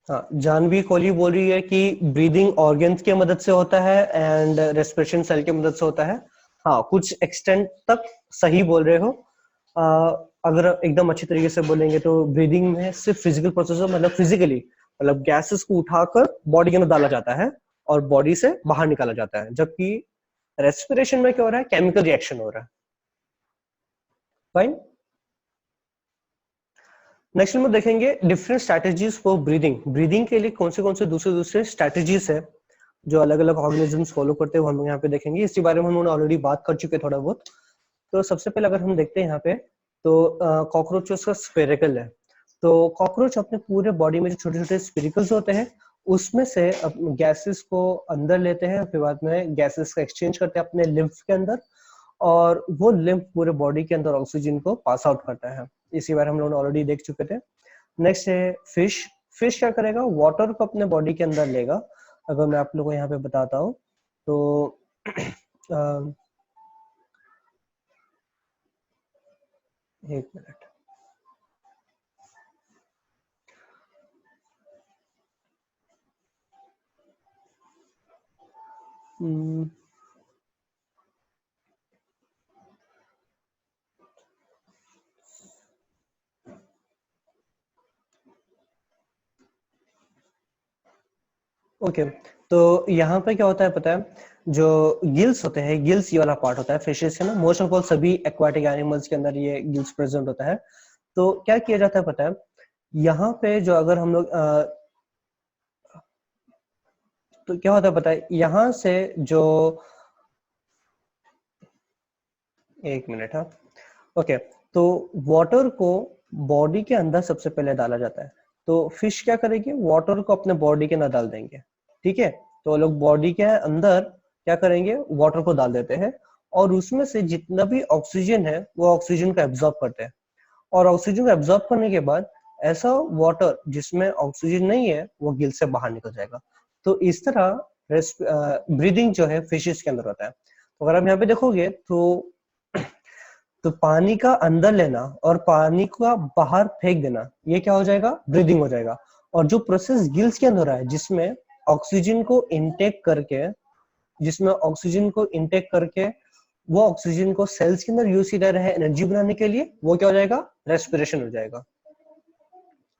हाँ, जानवी कोहली बोल रही है कि ब्रीदिंग ऑर्गन्स की मदद से होता है एंड रेस्पिरेशन सेल की मदद से होता है। हाँ, कुछ एक्सटेंट तक सही बोल रहे हो। अगर एकदम अच्छी तरीके से बोलेंगे तो ब्रीदिंग में सिर्फ फिजिकल प्रोसेस, मतलब फिजिकली, मतलब गैसेस को उठाकर बॉडी के अंदर डाला जाता है और बॉडी से बाहर निकाला जाता है, जबकि रेस्पिरेशन में क्या हो रहा है, केमिकल रिएक्शन हो रहा है। फाइन, नेक्स्ट में देखेंगे different strategies for breathing. Breathing के लिए कौन से दूसरे दूसरे स्ट्रेटेजीज है जो अलग अलग ऑर्गेनिजम्स फॉलो करते हैं, हम यहाँ पे देखेंगे। इसी बारे में हम लोग ऑलरेडी बात कर चुके हैं थोड़ा बहुत। तो सबसे पहले अगर हम देखते हैं यहाँ पे, तो कॉकरोचेस का स्पेरिकल है। तो कॉकरोच अपने पूरे बॉडी में जो छोटे छोटे स्पेरिकल्स होते हैं उसमें से गैसेस को अंदर लेते हैं, फिर बाद में गैसेस का एक्सचेंज करते हैं अपने लिम्फ के अंदर, और वो लिम्फ पूरे बॉडी के अंदर ऑक्सीजन को पास आउट करता है। इसी बार हम लोग ऑलरेडी देख चुके थे। नेक्स्ट है फिश। फिश क्या करेगा, वाटर को अपने बॉडी के अंदर लेगा। अगर मैं आप लोगों को यहाँ पे बताता हूँ तो एक मिनट। ओके, तो यहाँ पे क्या होता है पता है, जो गिल्स होते हैं, गिल्स ये वाला पार्ट होता है फिशेस के ना, मोस्ट ऑफ ऑल सभी एक्वाटिक एनिमल्स के अंदर ये गिल्स प्रेजेंट होता है। तो क्या किया जाता है पता है, यहाँ पे जो अगर हम लोग तो क्या होता है पता है, यहाँ से जो, एक मिनट, हाँ ओके, तो वाटर को बॉडी के अंदर सबसे पहले डाला जाता है। तो फिश क्या करेगी, वाटर को अपने बॉडी के अंदर डाल देंगे, ठीक है। तो लोग बॉडी के अंदर क्या करेंगे, वाटर को डाल देते हैं और उसमें से जितना भी ऑक्सीजन है वो ऑक्सीजन को एब्जॉर्ब करते हैं। और ऑक्सीजन को एब्जॉर्ब करने के बाद ऐसा वाटर जिसमें ऑक्सीजन नहीं है वो गिल से बाहर निकल जाएगा। तो इस तरह ब्रीदिंग जो है फिशेस के अंदर होता है। तो अगर आप यहाँ पे देखोगे तो पानी का अंदर लेना और पानी का बाहर फेंक देना, ये क्या हो जाएगा? ब्रीदिंग हो जाएगा। और जो प्रोसेस गिल्स के अंदर हो रहा है जिसमें ऑक्सीजन को इनटेक करके वो ऑक्सीजन को सेल्स के अंदर यूज किया रहा है एनर्जी बनाने के लिए, वो क्या हो जाएगा? रेस्पिरेशन हो जाएगा।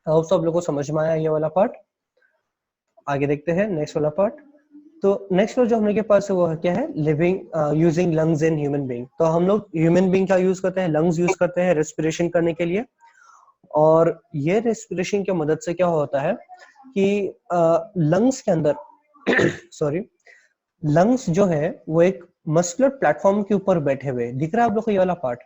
होप सब लोगों को समझ में आया ये वाला पार्ट। आगे देखते हैं नेक्स्ट वाला पार्ट। तो नेक्स्ट जो हम लोग के पास है वो क्या है? Living using lungs in human being. तो हम लोग ह्यूमन बीइंग का यूज करते हैं, लंग्स यूज करते हैं रेस्पिरेशन करने के लिए। और ये रेस्पिरेशन की मदद से क्या होता है कि लंग्स के अंदर सॉरी लंग्स जो है वो एक मस्कुलर प्लेटफॉर्म के ऊपर बैठे हुए, दिख रहा है आप लोग को ये वाला पार्ट?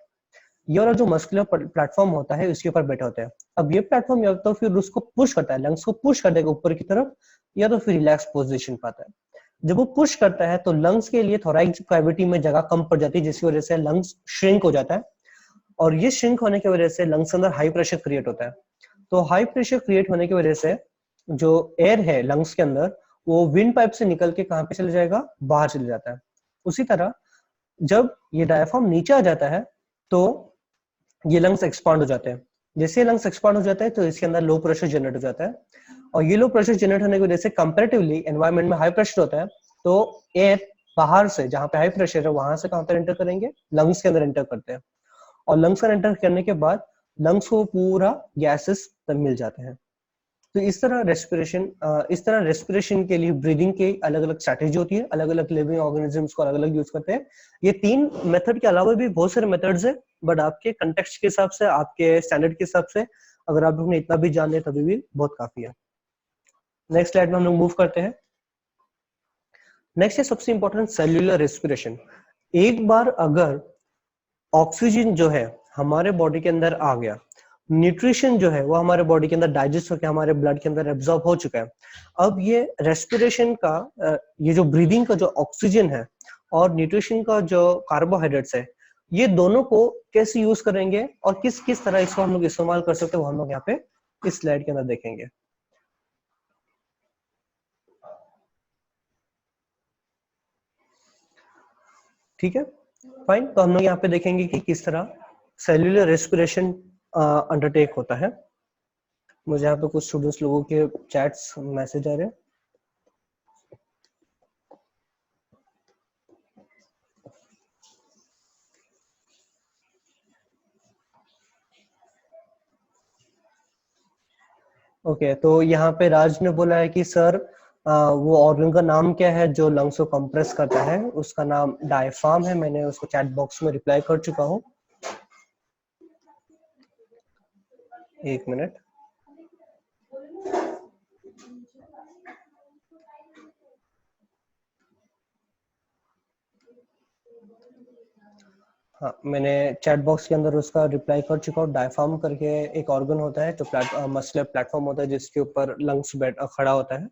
ये वाला जो मस्कुलर प्लेटफॉर्म होता है उसके ऊपर बैठे होते हैं। अब ये प्लेटफॉर्म या तो फिर उसको पुश करता है, लंग्स को पुश कर देगा ऊपर की तरफ, या तो फिर रिलैक्स पोजीशन पाता है। जब वो पुश करता है तो लंग्स के लिए थोरैक्स कैविटी में जगह कम पड़ जाती है, जिसकी वजह से लंग्स श्रिंक हो जाता है। और ये श्रिंक होने की वजह से लंग्स के अंदर हाई प्रेशर क्रिएट होता है। तो हाई प्रेशर क्रिएट होने की वजह से जो एयर है लंग्स के अंदर वो विंड पाइप से निकल के कहाँ पे चले जाएगा? बाहर चले जाता है। उसी तरह जब ये डायफ्राम नीचे आ जाता है तो ये लंग्स एक्सपांड हो जाते हैं। जैसे लंग्स एक्सपांड हो जाता है तो इसके अंदर लो प्रेशर जनरेट हो जाता है। और ये लो प्रेशर जनरेट होने की वजह से कंपैरेटिवली एनवायरनमेंट में हाई प्रेशर होता है, तो एयर बाहर से जहां पे हाई प्रेशर है वहां से कहां पर एंटर करेंगे? लंग्स के अंदर एंटर करते हैं। और लंग्स का एंटर करने के बाद लंग्स को पूरा गैसेस मिल जाते हैं। तो इस तरह रेस्पिरेशन के लिए ब्रीदिंग की अलग अलग स्ट्रैटेजी होती है, अलग अलग लिविंग ऑर्गेनिजम्स को अलग अलग यूज करते हैं। ये 3 मेथड के अलावा भी बहुत सारे मेथड्स है, बट आपके कंटेक्स्ट के हिसाब से, आपके स्टैंडर्ड के हिसाब से अगर आप लोग ने इतना भी जान लिया तभी भी बहुत काफी है। नेक्स्ट स्लाइड में हम लोग मूव करते हैं। नेक्स्ट है सबसे इंपॉर्टेंट सेल्यूलर रेस्पिरेशन। एक बार अगर ऑक्सीजन जो है हमारे बॉडी के अंदर आ गया, न्यूट्रिशन जो है वो हमारे बॉडी के अंदर डाइजेस्ट होकर हमारे ब्लड के अंदर एब्जॉर्ब हो चुका है। अब ये रेस्पिरेशन का ये जो ब्रीदिंग का जो ऑक्सीजन है और न्यूट्रिशन का जो कार्बोहाइड्रेट्स है, ये दोनों को कैसे यूज करेंगे और किस किस तरह इसको हम लोग इस्तेमाल कर सकते हैं वो हम लोग यहाँ पे इस स्लाइड के अंदर देखेंगे। ठीक है, फाइन। तो हम लोग यहाँ पे देखेंगे कि किस तरह सेल्यूलर रेस्पिरेशन अंडरटेक होता है। मुझे यहाँ पे कुछ स्टूडेंट्स लोगों के चैट्स मैसेज आ रहे हैं। ओके, तो यहाँ पे राज ने बोला है कि सर वो ऑर्गन का नाम क्या है जो लंग्स को कंप्रेस करता है? उसका नाम डायफ्राम है। मैंने उसको चैट बॉक्स में रिप्लाई कर चुका हूँ। एक मिनट। हाँ, मैंने चैट बॉक्स के अंदर उसका रिप्लाई कर चुका हूँ। डायफ्राम करके एक ऑर्गन होता है जो मस्कुलर प्लेटफॉर्म होता है जिसके ऊपर लंग्स खड़ा होता है,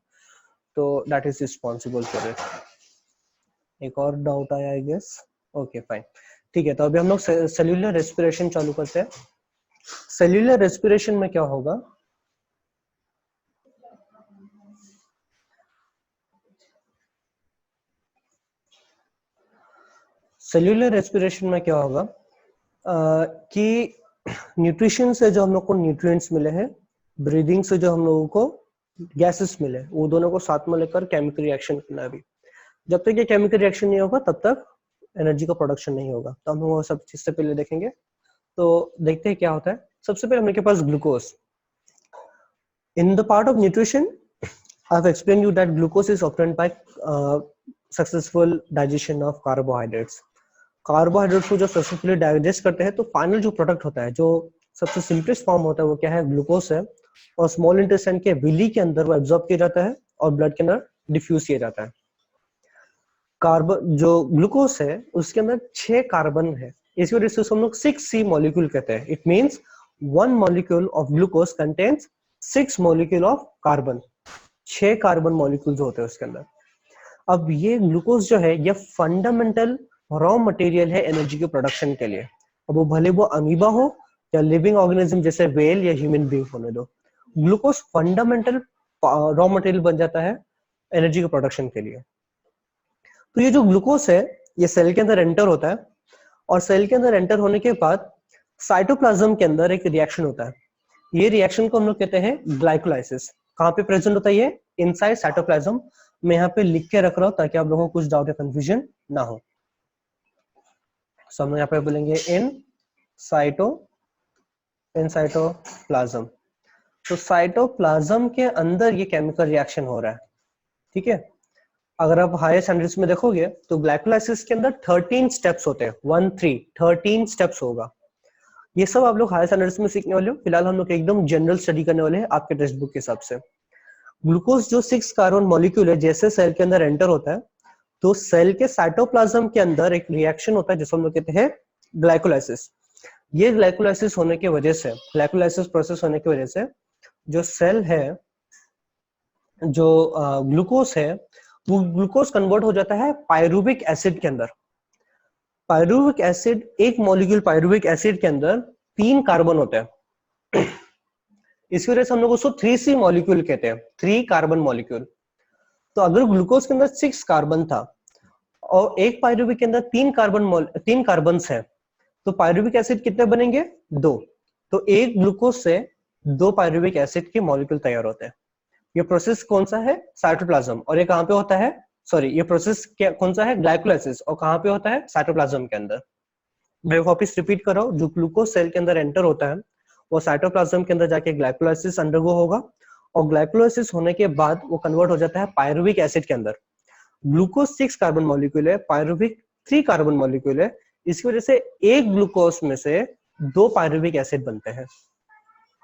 तो that is responsible for it. एक और डाउट आया आई गेस। ओके फाइन, ठीक है। तो अभी हम लोग सेल्यूलर रेस्पिरेशन चालू करते हैं। सेल्यूलर रेस्पिरेशन में क्या होगा? सेल्यूलर रेस्पिरेशन में क्या होगा कि न्यूट्रिशन से जो हम लोग को न्यूट्रिएंट्स मिले हैं, ब्रीदिंग से जो हम लोगों को गैसेस मिले, वो दोनों को साथ में लेकर केमिकल रिएक्शन करना है। अभी जब तक ये केमिकल रिएक्शन नहीं होगा तब तक एनर्जी का प्रोडक्शन नहीं होगा। तो हम वो सब चीज से पहले देखेंगे। तो देखते हैं क्या होता है। सबसे पहले हमारे पास glucose. In the part of nutrition I have explain you that glucose is obtained by successful digestion of carbohydrates. Carbohydrates को जो सक्सेसफुली डाइजेस्ट करते हैं तो फाइनल जो प्रोडक्ट होता है, जो सबसे सिंपलेस्ट फॉर्म होता है, वो क्या है? ग्लूकोज है। और स्मॉल इंटेस्टाइन के विली के अंदर वो एब्जॉर्ब किया जाता है और ब्लड के अंदर डिफ्यूज किया जाता है। कार्बन जो ग्लूकोज है उसके अंदर 6 कार्बन है, इसी वजह से हम लोग 6C मॉलिक्यूल कहते हैं। It means 1 molecule of glucose contains 6 molecule of carbon. 6 carbon molecules होते हैं उसके अंदर। अब ये ग्लूकोज जो है ये फंडामेंटल रॉ मटेरियल है एनर्जी के प्रोडक्शन के लिए। अब वो भले वो अमीबा हो या लिविंग ऑर्गेनिज्म जैसे व्हेल या ह्यूमन बीइंग होने दो, ग्लूकोज फंडामेंटल रॉ मटेरियल बन जाता है एनर्जी के प्रोडक्शन के लिए। तो ये जो ग्लूकोज है ये सेल के अंदर एंटर होता है, और सेल के अंदर एंटर होने के बाद साइटोप्लाज्म के अंदर एक रिएक्शन होता है। ये रिएक्शन को हम लोग कहते हैं ग्लाइकोलाइसिस। कहाँ पे प्रेजेंट होता है ये? Inside cytoplasm. मैं यहाँ पे लिख के रख रहा हूँ ताकि आप लोगों को कुछ डाउट या कंफ्यूजन ना हो। हम यहाँ पे बोलेंगे इन साइटोप्लाज्म। तो साइटोप्लाज्म के अंदर ये केमिकल रिएक्शन हो रहा है, ठीक है। अगर आप हायर स्टैंडर्ड्स में देखोगे तो ग्लाइकोलाइसिस के अंदर 13 स्टेप्स होते हैं, 13 स्टेप्स होगा। ये सब आप लोग हायर स्टैंडर्ड्स में सीखने वाले हो। फिलहाल हम लोग एकदम जनरल स्टडी करने वाले हैं आपके टेक्स्ट बुक के हिसाब से। ग्लूकोज जो 6 कार्बन मॉलिक्यूल है, जैसे सेल के अंदर एंटर होता है तो सेल के साइटोप्लाज्म के अंदर एक रिएक्शन होता है जिसको हम लोग कहते हैं ग्लाइकोलाइसिस। ये ग्लाइकोलाइसिस होने की वजह से, ग्लाइकोलाइसिस प्रोसेस होने की वजह से जो सेल है, जो ग्लूकोज है, वो ग्लूकोज कन्वर्ट हो जाता है पायरुविक एसिड के अंदर। पायरुविक एसिड, एक मॉलिक्यूल पायरुविक एसिड के अंदर 3 कार्बन होते हैं। इसकी वजह से हम लोग उसको 3C मॉलिक्यूल कहते हैं, 3 कार्बन मॉलिक्यूल। तो अगर ग्लूकोज के अंदर 6 कार्बन था और एक पायरुविक के अंदर 3 कार्बन है, तो पायरुविक एसिड कितने बनेंगे? 2। तो एक ग्लूकोज से 2 पायरुविक एसिड के मॉलिक्यूल तैयार होते हैं। ये प्रोसेस कौन सा है? साइटोप्लाज्म। और ये कहां पे होता है? सॉरी, ये प्रोसेस कौन सा है? ग्लाइकोलाइसिस। और कहां पे होता है? साइटोप्लाज्म के अंदर। मैं वापस रिपीट कर रहा हूं, जो ग्लूकोज सेल के अंदर एंटर होता है वो साइटोप्लाज्म के अंदर जाके ग्लाइकोलाइसिस अंडरगो होगा, और ग्लाइकोलाइसिस होने के बाद वो कन्वर्ट हो जाता है पायरुविक एसिड के अंदर। ग्लूकोज 6 कार्बन मॉलिक्यूल है, पायरुविक 3 कार्बन मॉलिक्यूल है। इसकी वजह से एक ग्लूकोज में से 2 पायरुविक एसिड बनते हैं।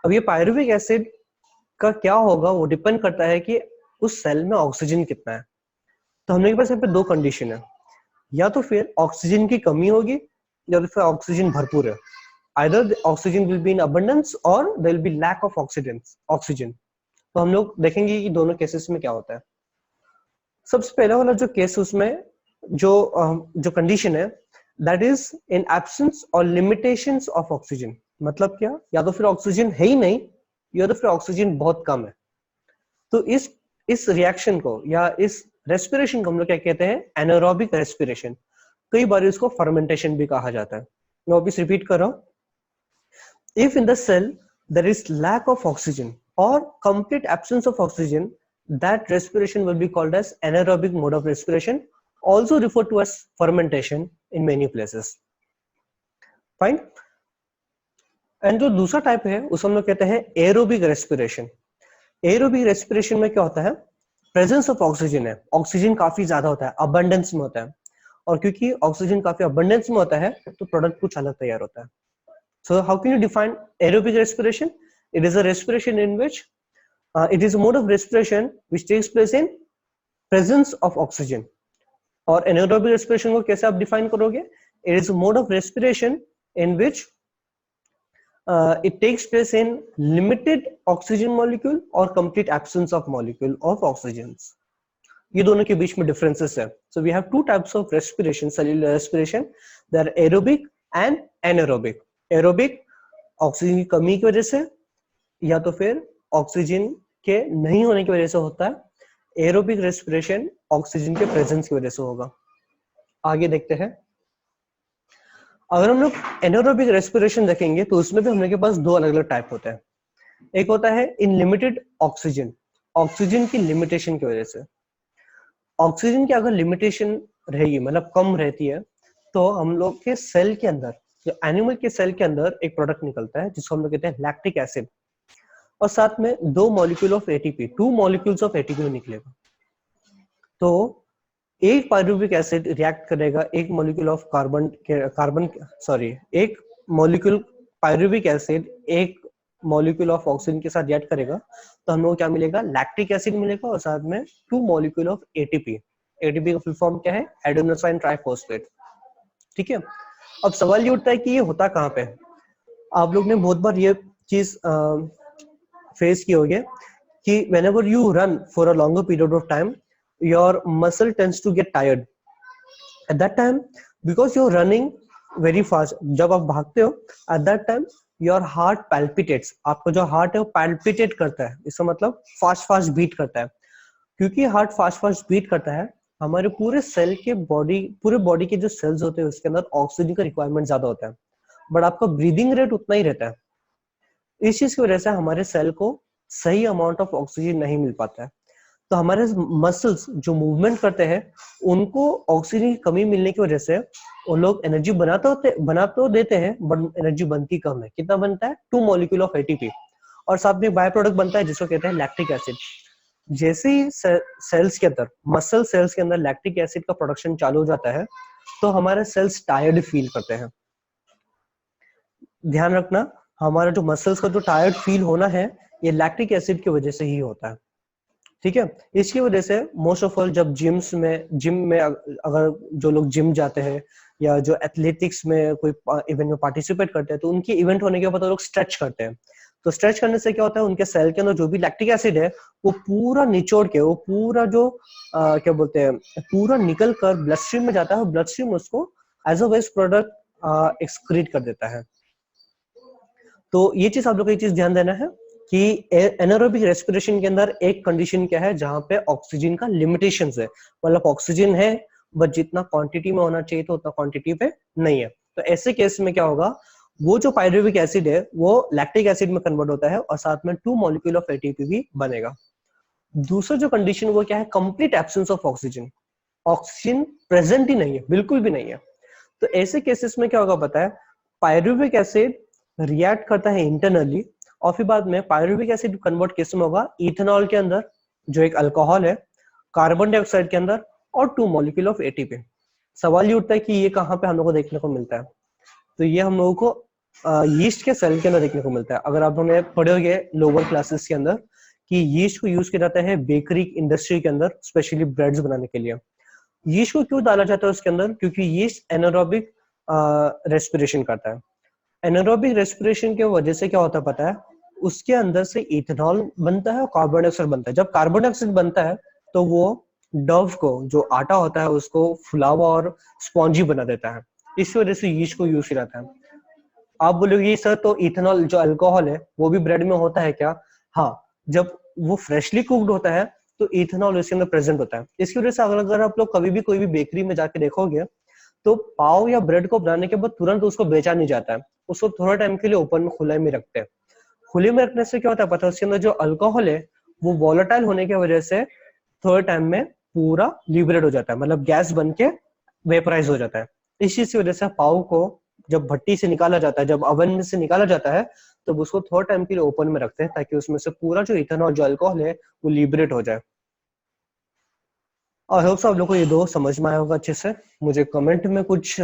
अब ये पायरुविक एसिड का क्या होगा वो डिपेंड करता है कि उस सेल में ऑक्सीजन कितना है। तो हमने के पास यहाँ पे 2 कंडीशन है, या तो फिर ऑक्सीजन की कमी होगी या तो फिर ऑक्सीजन भरपूर है। Either the oxygen will be in abundance or there will be lack of oxygen। तो हम लोग देखेंगे कि दोनों केसेस में क्या होता है। सबसे पहला वाला जो केस, उसमें जो कंडीशन है, दैट इज इन एब्सेंस और लिमिटेशंस ऑफ ऑक्सीजन। मतलब क्या? या तो फिर ऑक्सीजन है ही नहीं, या तो फिर ऑक्सीजन बहुत कम है। तो इस रिएक्शन को या इस रेस्पिरेशन को हम लोग क्या कहते हैं? Anaerobic respiration. कई बार इसको फर्मेंटेशन भी कहा जाता है। मैं वापस रिपीट कर रहा हूं, if in the cell there is lack of oxygen or complete absence of oxygen, that respiration will be called as anaerobic mode of respiration, also referred to as fermentation in many places। Fine। And जो दूसरा type है उसे हम लोग कहते हैं aerobic respiration. Aerobic respiration में क्या होता है? प्रेजेंस ऑफ ऑक्सीजन है, ऑक्सीजन काफी ज्यादा होता है, अबंडेंस में होता है, और क्योंकि ऑक्सीजन काफी अबंडेंस में होता है तो प्रोडक्ट कुछ अलग तैयार होता है। So how can you define aerobic respiration? It is a respiration in which it is a mode of respiration which takes place in presence of oxygen। और anaerobic respiration को कैसे आप define करोगे? It is a mode of respiration in which it takes place in limited oxygen molecule or complete absence of molecule of oxygens। ये दोनों के बीच में differences है। So we have 2 types of respiration, cellular respiration, they are aerobic and anaerobic। Aerobic oxygen की कमी की वजह से या तो फिर ऑक्सीजन के नहीं होने की वजह से होता है। एरोबिक रेस्पिरेशन ऑक्सीजन के प्रेजेंस की वजह से होगा। आगे देखते हैं। अगर हम लोग एनारोबिक रेस्पिरेशन देखेंगे तो उसमें भी हम लोग के पास 2 अलग अलग टाइप होते हैं। एक होता है इन लिमिटेड ऑक्सीजन, ऑक्सीजन की लिमिटेशन की वजह से। ऑक्सीजन की अगर लिमिटेशन रहेगी, मतलब कम रहती है, तो हम लोग के सेल के अंदर, जो एनिमल के सेल के अंदर एक प्रोडक्ट निकलता है जिसको हम लोग कहते हैं लैक्टिक एसिड, और साथ में 2 molecule of ATP, 2 molecules of ATP निकलेगा। तो एक पायरुविक एसिड रिएक्ट करेगा एक मॉलिक्यूल ऑफ एक मॉलिक्यूल पायरुविक एसिड एक मॉलिक्यूल ऑफ ऑक्सीजन के साथ रिएक्ट करेगा, तो हम लोग क्या मिलेगा? लैक्टिक एसिड मिलेगा, और साथ में 2 मॉलिक्यूल ऑफ एटीपी। एटीपी का फुल फॉर्म क्या है? Adenosine triphosphate. ठीक है। अब सवाल ये उठता है कि ये होता कहाँ पे? आप लोग ने बहुत बार ये चीज फेस की होगी कि whenever you run for a longer period of time, your muscle tends to get tired at that time because you're running very fast। जब आप भागते हो at that time your heart palpitates, आपका जो हार्ट है वो पैल्पिटेट करता है, इसका मतलब फास्ट फास्ट बीट करता है। क्योंकि हार्ट फास्ट फास्ट बीट करता है, हमारे पूरे सेल के बॉडी, पूरे बॉडी के जो सेल्स होते हैं उसके अंदर ऑक्सीजन का रिक्वायरमेंट ज्यादा होता है, बट आपका ब्रीदिंग रेट उतना ही रहता है। इस चीज की वजह से हमारे सेल को सही अमाउंट ऑफ ऑक्सीजन नहीं मिल पाता है। तो हमारे मसल्स जो मूवमेंट करते हैं उनको ऑक्सीजन की कमी मिलने की वजह से वो लोग एनर्जी बना तो देते हैं, बट एनर्जी बनती कम है। कितना बनता है? 2 मॉलिक्यूल ऑफ एटीपी, और साथ में बाय प्रोडक्ट बनता है जिसको कहते हैं लैक्टिक एसिड। जैसे ही सेल्स के अंदर, मसल सेल्स के अंदर लैक्टिक एसिड का प्रोडक्शन चालू हो जाता है तो हमारे सेल्स टायर्ड फील करते हैं। ध्यान रखना, हमारा जो मसल्स का जो टायर्ड फील होना है ये लैक्टिक एसिड की वजह से ही होता है, ठीक है। इसकी वजह से मोस्ट ऑफ ऑल जब जिम में अगर जो लोग जिम जाते हैं या जो एथलेटिक्स में कोई इवेंट में पार्टिसिपेट करते हैं तो उनके इवेंट होने के बाद वो लोग स्ट्रेच करते हैं। तो स्ट्रेच करने से क्या होता है, उनके सेल के अंदर जो भी लैक्टिक एसिड है वो पूरा निचोड़ के, वो पूरा जो क्या बोलते हैं, पूरा निकल कर ब्लड स्ट्रीम में जाता है, ब्लड स्ट्रीम उसको as a waste product excrete कर देता है। तो ये चीज आप लोग को, ये चीज ध्यान देना है कि एनारोबिक रेस्पिरेशन के अंदर एक कंडीशन क्या है जहां पे ऑक्सीजन का लिमिटेशन है, मतलब ऑक्सीजन है बट जितना क्वांटिटी में होना चाहिए तो उतना क्वांटिटी पे नहीं है। तो ऐसे केस में क्या होगा, वो जो पायरुविक एसिड है वो लैक्टिक एसिड में कन्वर्ट होता है और साथ में 2 मॉलिक्यूल ऑफ एटीपी भी बनेगा। दूसरा जो कंडीशन वो क्या है, complete absence of oxygen, oxygen present ही नहीं है, बिल्कुल भी नहीं है। तो ऐसे केसेस में क्या होगा पता है, पायरुविक एसिड रिएक्ट करता है इंटरनली और फिर बाद में पायरुविक एसिड कन्वर्ट किस में होगा, इथेनॉल के अंदर जो एक अल्कोहल है, कार्बन डाइऑक्साइड के अंदर और 2 मॉलिक्यूल ऑफ एटीपी। सवाल ये उठता है कि ये कहाँ पे हम लोग को देखने को मिलता है, तो ये हम लोगों को यीस्ट के सेल के अंदर देखने को मिलता है। अगर आप लोगों ने पढ़े होंगे लोअर क्लासेस के अंदर कि यीस्ट को यूज किया जाता है बेकरी इंडस्ट्री के अंदर, स्पेशली ब्रेड्स बनाने के लिए। यीस्ट को क्यों डाला जाता है उसके अंदर, क्योंकि यीस्ट एनारोबिक रेस्पिरेशन करता है। एनारोबिक रेस्पिरेशन की वजह से क्या होता है पता है, उसके अंदर से इथेनॉल बनता है और कार्बन डाइऑक्साइड बनता है। जब कार्बन डाइऑक्साइड बनता है तो वो डव को, जो आटा होता है, उसको फुलावा और स्पॉन्जी बना देता है। इस वजह से यीस्ट को यूज किया जाता है। आप बोलोगे सर तो इथेनॉल जो अल्कोहल है वो भी ब्रेड में होता है क्या? हाँ, जब वो फ्रेशली कुक्ड होता है तो इथेनॉल उसके अंदर प्रेजेंट होता है। इसकी वजह से अगर आप लोग कभी भी कोई भी बेकरी में जाके देखोगे तो पाव या ब्रेड को बनाने के बाद तुरंत उसको बेचा नहीं जाता है, उसको थोड़ा टाइम के लिए ओपन में खुले में रखते हैं। खुले में रखने से क्या होता है पता है, उसके अंदर जो अल्कोहल है वो वॉलेटाइल होने की वजह से थोड़े टाइम में पूरा लिबरेट हो जाता है, मतलब गैस बन के वेपराइज हो जाता है। इस चीज की वजह से पाव को जब भट्टी से निकाला जाता है, जब ओवन में से निकाला जाता है, तो उसको थोड़ा टाइम के लिए ओपन में रखते हैं ताकि उसमें से पूरा जो इथेनॉल, जो अल्कोहल है वो लिबरेट हो जाए। और होप आप लोग को ये दो समझ में आया होगा अच्छे से। मुझे कमेंट में कुछ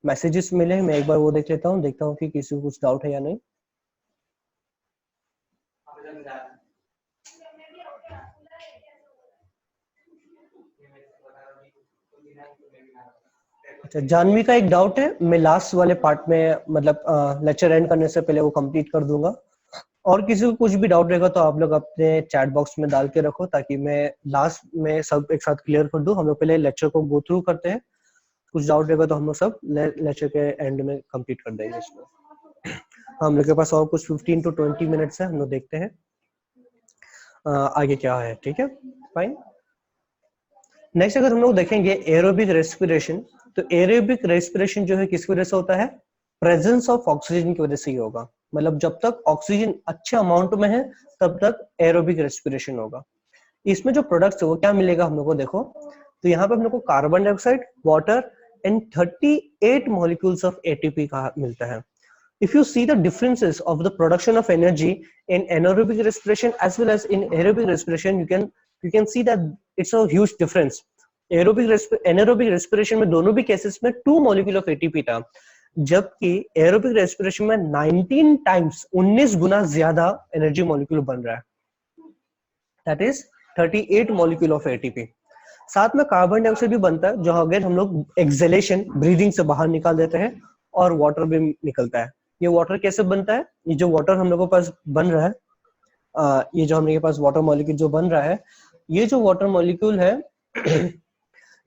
मैसेजेस मिले, मैं एक बार वो देख लेता हूँ, देखता हूँ कि किसी को कुछ डाउट है या नहीं। अच्छा, जानवी का एक डाउट है, मैं लास्ट वाले पार्ट में, मतलब लेक्चर एंड करने से पहले वो कंप्लीट कर दूंगा। और किसी को कुछ भी डाउट रहेगा तो आप लोग अपने चैट बॉक्स में डाल के रखो ताकि मैं लास्ट में सब एक साथ क्लियर कर दूं। हम लोग पहले लेक्चर को गो थ्रू करते हैं, कुछ डाउट रहेगा तो हम लोग सब लेक्चर के एंड में कंप्लीट कर देंगे इसमें। हम लोग के पास और कुछ 15 to 20 मिनट्स है, हम लोग देखते हैं आगे क्या है, ठीक है, फाइन। नेक्स्ट अगर हम लोग देखेंगे एरोबिक रेस्पिरेशन, तो एरोबिक रेस्पिरेशन जो है किसकी वजह से होता है, प्रेजेंस ऑफ ऑक्सीजन की वजह से ही होगा। मतलब जब तक ऑक्सीजन अच्छे अमाउंट में है तब तक एरोबिक रेस्पिरेशन होगा। इसमें जो प्रोडक्ट्स है वो क्या मिलेगा हम लोग को, देखो तो यहाँ पे हम लोग को carbon dioxide, water and 38 molecules of ATP का मिलता है। If you see the differences of the production of energy in anaerobic respiration as well as in aerobic respiration, you can see that it's a huge difference. anaerobic respiration में दोनों भी cases में 2 molecule of ATP था, जबकि aerobic respiration में 19 times 19 गुना ज्यादा energy molecule बन रहा है, that is 38 molecule of ATP. साथ में कार्बन डाइऑक्साइड भी बनता है जो अगेन हम लोग एक्सहेलेशन, ब्रीदिंग से बाहर निकाल देते हैं, और वाटर भी निकलता है। ये वाटर कैसे बनता है, ये जो वाटर हम लोग के पास बन रहा है, ये जो हम लोग के पास वाटर मॉलिक्यूल जो बन रहा है, ये जो वाटर मॉलिक्यूल है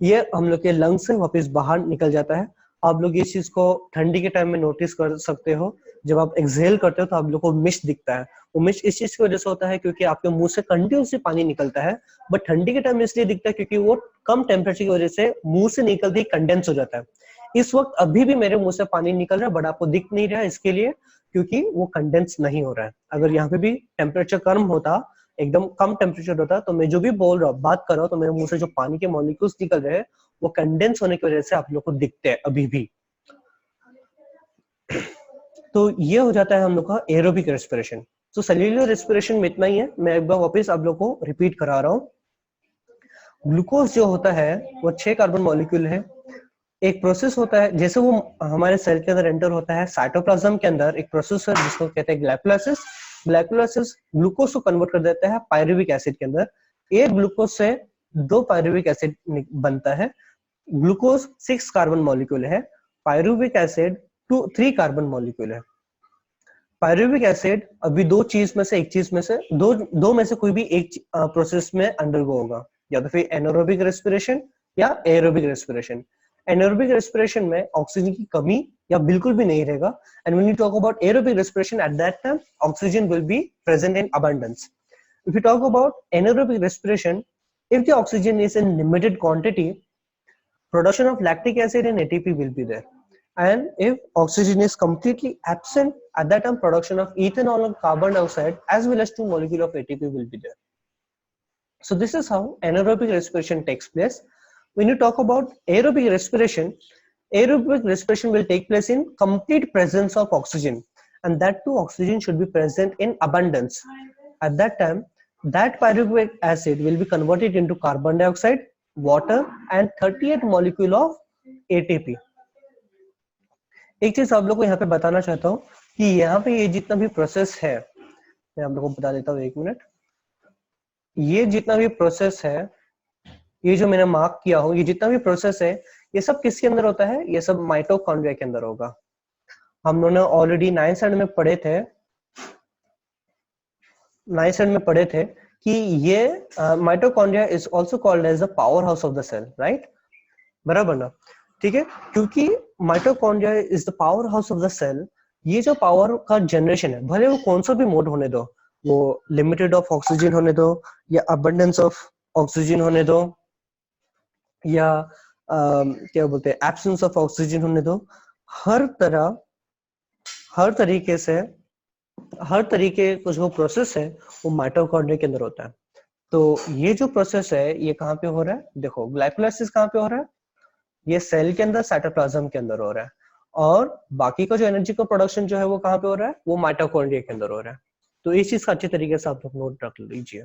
ये हम लोग के लंग्स से वापस बाहर निकल जाता है, आप लोग इस चीज को ठंडी के टाइम में नोटिस कर सकते हो, जब आप एक्सहेल करते हो तो आप लोग को मिस्ट दिखता है। वो मिस्ट इस चीज की वजह से होता है क्योंकि आपके मुंह से कंटिन्यूसली पानी निकलता है, बट ठंडी के टाइम में इसलिए दिखता है क्योंकि वो कम टेम्परेचर की वजह से मुंह से निकलते ही कंडेंस हो जाता है। इस वक्त अभी भी मेरे मुंह से पानी निकल रहा है, बट आपको दिख नहीं रहा है इसके लिए क्योंकि वो कंडेंस नहीं हो रहा है। अगर यहाँ पे भी टेम्परेचर कम होता, एकदम कम टेम्परेचर होता, तो मैं जो भी बोल रहा हूँ, बात कर रहा हूँ, तो मेरे मुंह से जो पानी के मॉलिक्यूल्स निकल रहे हैं वो कंडेंस होने की वजह से आप लोग को दिखते हैं अभी भी। तो ये हो जाता है हम लोग का एरोबिक रेस्पिरेशन। तो सेल्यूलर रेस्पिरेशन में इतना ही है। मैं एक बार वापस आप लोग को रिपीट करा रहा हूँ। ग्लूकोज जो होता है वो 6 कार्बन मॉलिक्यूल है। एक प्रोसेस होता है, जैसे वो हमारे सेल के अंदर एंटर होता है, साइटोप्लाज्म के अंदर एक प्रोसेस है जिसको कहते हैं ग्लाइकोलाइसिस। ग्लाइकोलाइसिस ग्लूकोज को कन्वर्ट कर देता है पायरुविक एसिड के अंदर। एक ग्लूकोज से 2 पायरुविक एसिड बनता है। ग्लूकोज 6 कार्बन मॉलिक्यूल है, पायरुविक एसिड 3 कार्बन मॉलिक्यूल है। पायरुविक एसिड अभी एक चीज में से दो में से कोई भी एक प्रोसेस में अंडरगो होगा, या तो फिर एनारोबिक रेस्पिरेशन या एरोबिक रेस्पिरेशन। एनारोबिक रेस्पिरेशन में ऑक्सीजन की कमी या बिल्कुल भी नहीं रहेगा, and when you talk about aerobic respiration, at that time oxygen will be present in abundance. If you talk about anaerobic respiration, if the oxygen is in limited quantity, production of lactic acid and ATP will be there. And if oxygen is completely absent, at that time production of ethanol and carbon dioxide as well as 2 molecules of ATP will be there. So this is how anaerobic respiration takes place. When you talk about aerobic respiration will take place in complete presence of oxygen, and that too oxygen should be present in abundance. At that time, that pyruvic acid will be converted into carbon dioxide, water and 38 molecule of ATP. एक चीज आप लोग को यहाँ पे बताना चाहता हूँ कि यहाँ पे ये जितना भी प्रोसेस है, मैं आप लोग को बता देता हूँ, 1 मिनट। ये जितना भी प्रोसेस है, ये जो मैंने मार्क किया हो, ये जितना भी प्रोसेस है, ये सब किसके अंदर होता है? ये सब माइटोकॉन्ड्रिया के अंदर होगा। हम लोगों ने ऑलरेडी 9th स्टैंडर्ड में पढ़े थे कि ये mitochondria is also called as the power house of the cell, right? बराबर ना? ठीक है, क्योंकि mitochondria is the power house of the cell. ये जो पावर का जनरेशन है, भले वो कौन सा भी मोड होने दो, वो लिमिटेड ऑफ ऑक्सीजन होने दो या अबंडेंस ऑफ ऑक्सीजन होने दो या क्या बोलते हैं एब्सेंस ऑफ ऑक्सीजन होने दो, हर तरीके का जो प्रोसेस है वो माइटोकॉन्ड्रिया के अंदर होता है। तो ये जो प्रोसेस है ये कहाँ पे हो रहा है? देखो, ग्लाइकोलाइसिस कहाँ पे हो रहा है? ये सेल के अंदर, साइटोप्लाज्म के अंदर हो रहा है, और बाकी का जो एनर्जी का प्रोडक्शन जो है वो कहाँ पे हो रहा है? वो माइटोकॉन्ड्रिया के अंदर हो रहा है। तो इस चीज का अच्छे तरीके से आप लोग नोट रख लीजिए।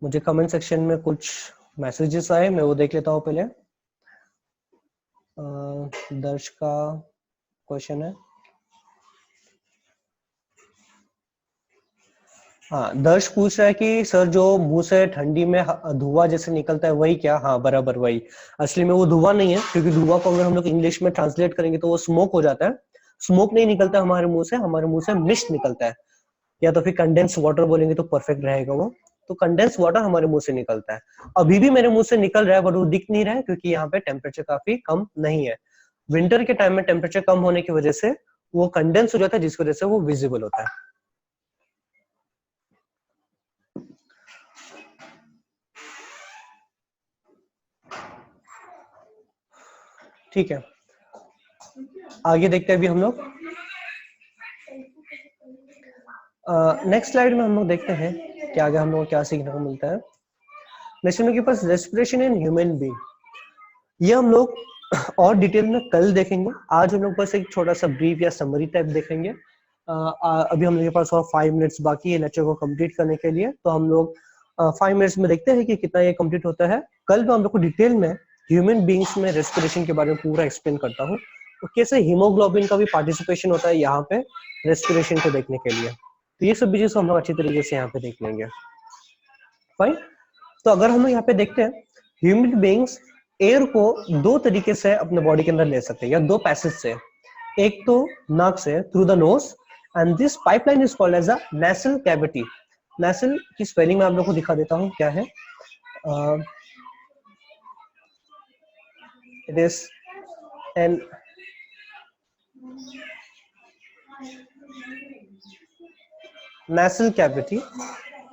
मुझे कमेंट सेक्शन में कुछ मैसेजेस आए, मैं वो देख लेता हूँ पहले। दर्श का क्वेश्चन है, हाँ, दर्श पूछ रहा है कि सर जो मुंह से ठंडी में धुआं जैसे निकलता है वही क्या? हाँ बराबर वही। असली में वो धुआं नहीं है, क्योंकि धुआं को अगर हम लोग इंग्लिश में ट्रांसलेट करेंगे तो वो स्मोक हो जाता है। स्मोक नहीं निकलता हमारे मुंह से मिस्ट निकलता है, या तो फिर कंडेंस वाटर बोलेंगे तो परफेक्ट रहेगा वो। तो कंडेंस वाटर हमारे मुंह से निकलता है, अभी भी मेरे मुंह से निकल रहा है, बट वो दिख नहीं रहा है क्योंकि यहाँ पे टेम्परेचर काफी कम नहीं है। विंटर के टाइम में टेम्परेचर कम होने की वजह से वो कंडेंस हो जाता है, जिसकी वजह से वो विजिबल होता है। ठीक है, आगे देखते हैं अभी हम लोग। नेक्स्ट स्लाइड में हम लोग देखते हैं कि आगे हम लोग क्या सीखने को मिलता है। नेक्स्ट हम लोग के पास रेस्पिरेशन इन ह्यूमन बीइंग, ये हम लोग और डिटेल में कल देखेंगे। आज हम लोग बस एक छोटा सा ब्रीफ या समरी टाइप देखेंगे। अभी हम लोग के पास और 5 मिनट्स बाकी है लेक्चर को कंप्लीट करने के लिए, तो हम लोग 5 मिनट्स में देखते हैं कि कितना ये कंप्लीट होता है। कल मैं हम लोग को डिटेल में ह्यूमन बीइंग्स में रेस्पिरेशन के बारे में पूरा एक्सप्लेन करता हूँ, तो कैसे हीमोग्लोबिन का भी पार्टिसिपेशन होता है यहाँ पे रेस्पिरेशन को देखने के लिए। तो ये सब भी चीज हम लोग अच्छी तरीके से यहाँ पे देख लेंगे। फाइन, तो अगर हम लोग यहाँ पे देखते हैं, ह्यूमन बीइंग्स एयर को 2 तरीके से अपने बॉडी के अंदर ले सकते हैं, या 2 पैसेज से। एक तो नाक से, through the nose, and this pipeline is called as a nasal cavity. Nasal की स्पेलिंग मैं आप लोग को दिखा देता हूँ क्या है। It is and nasal cavity,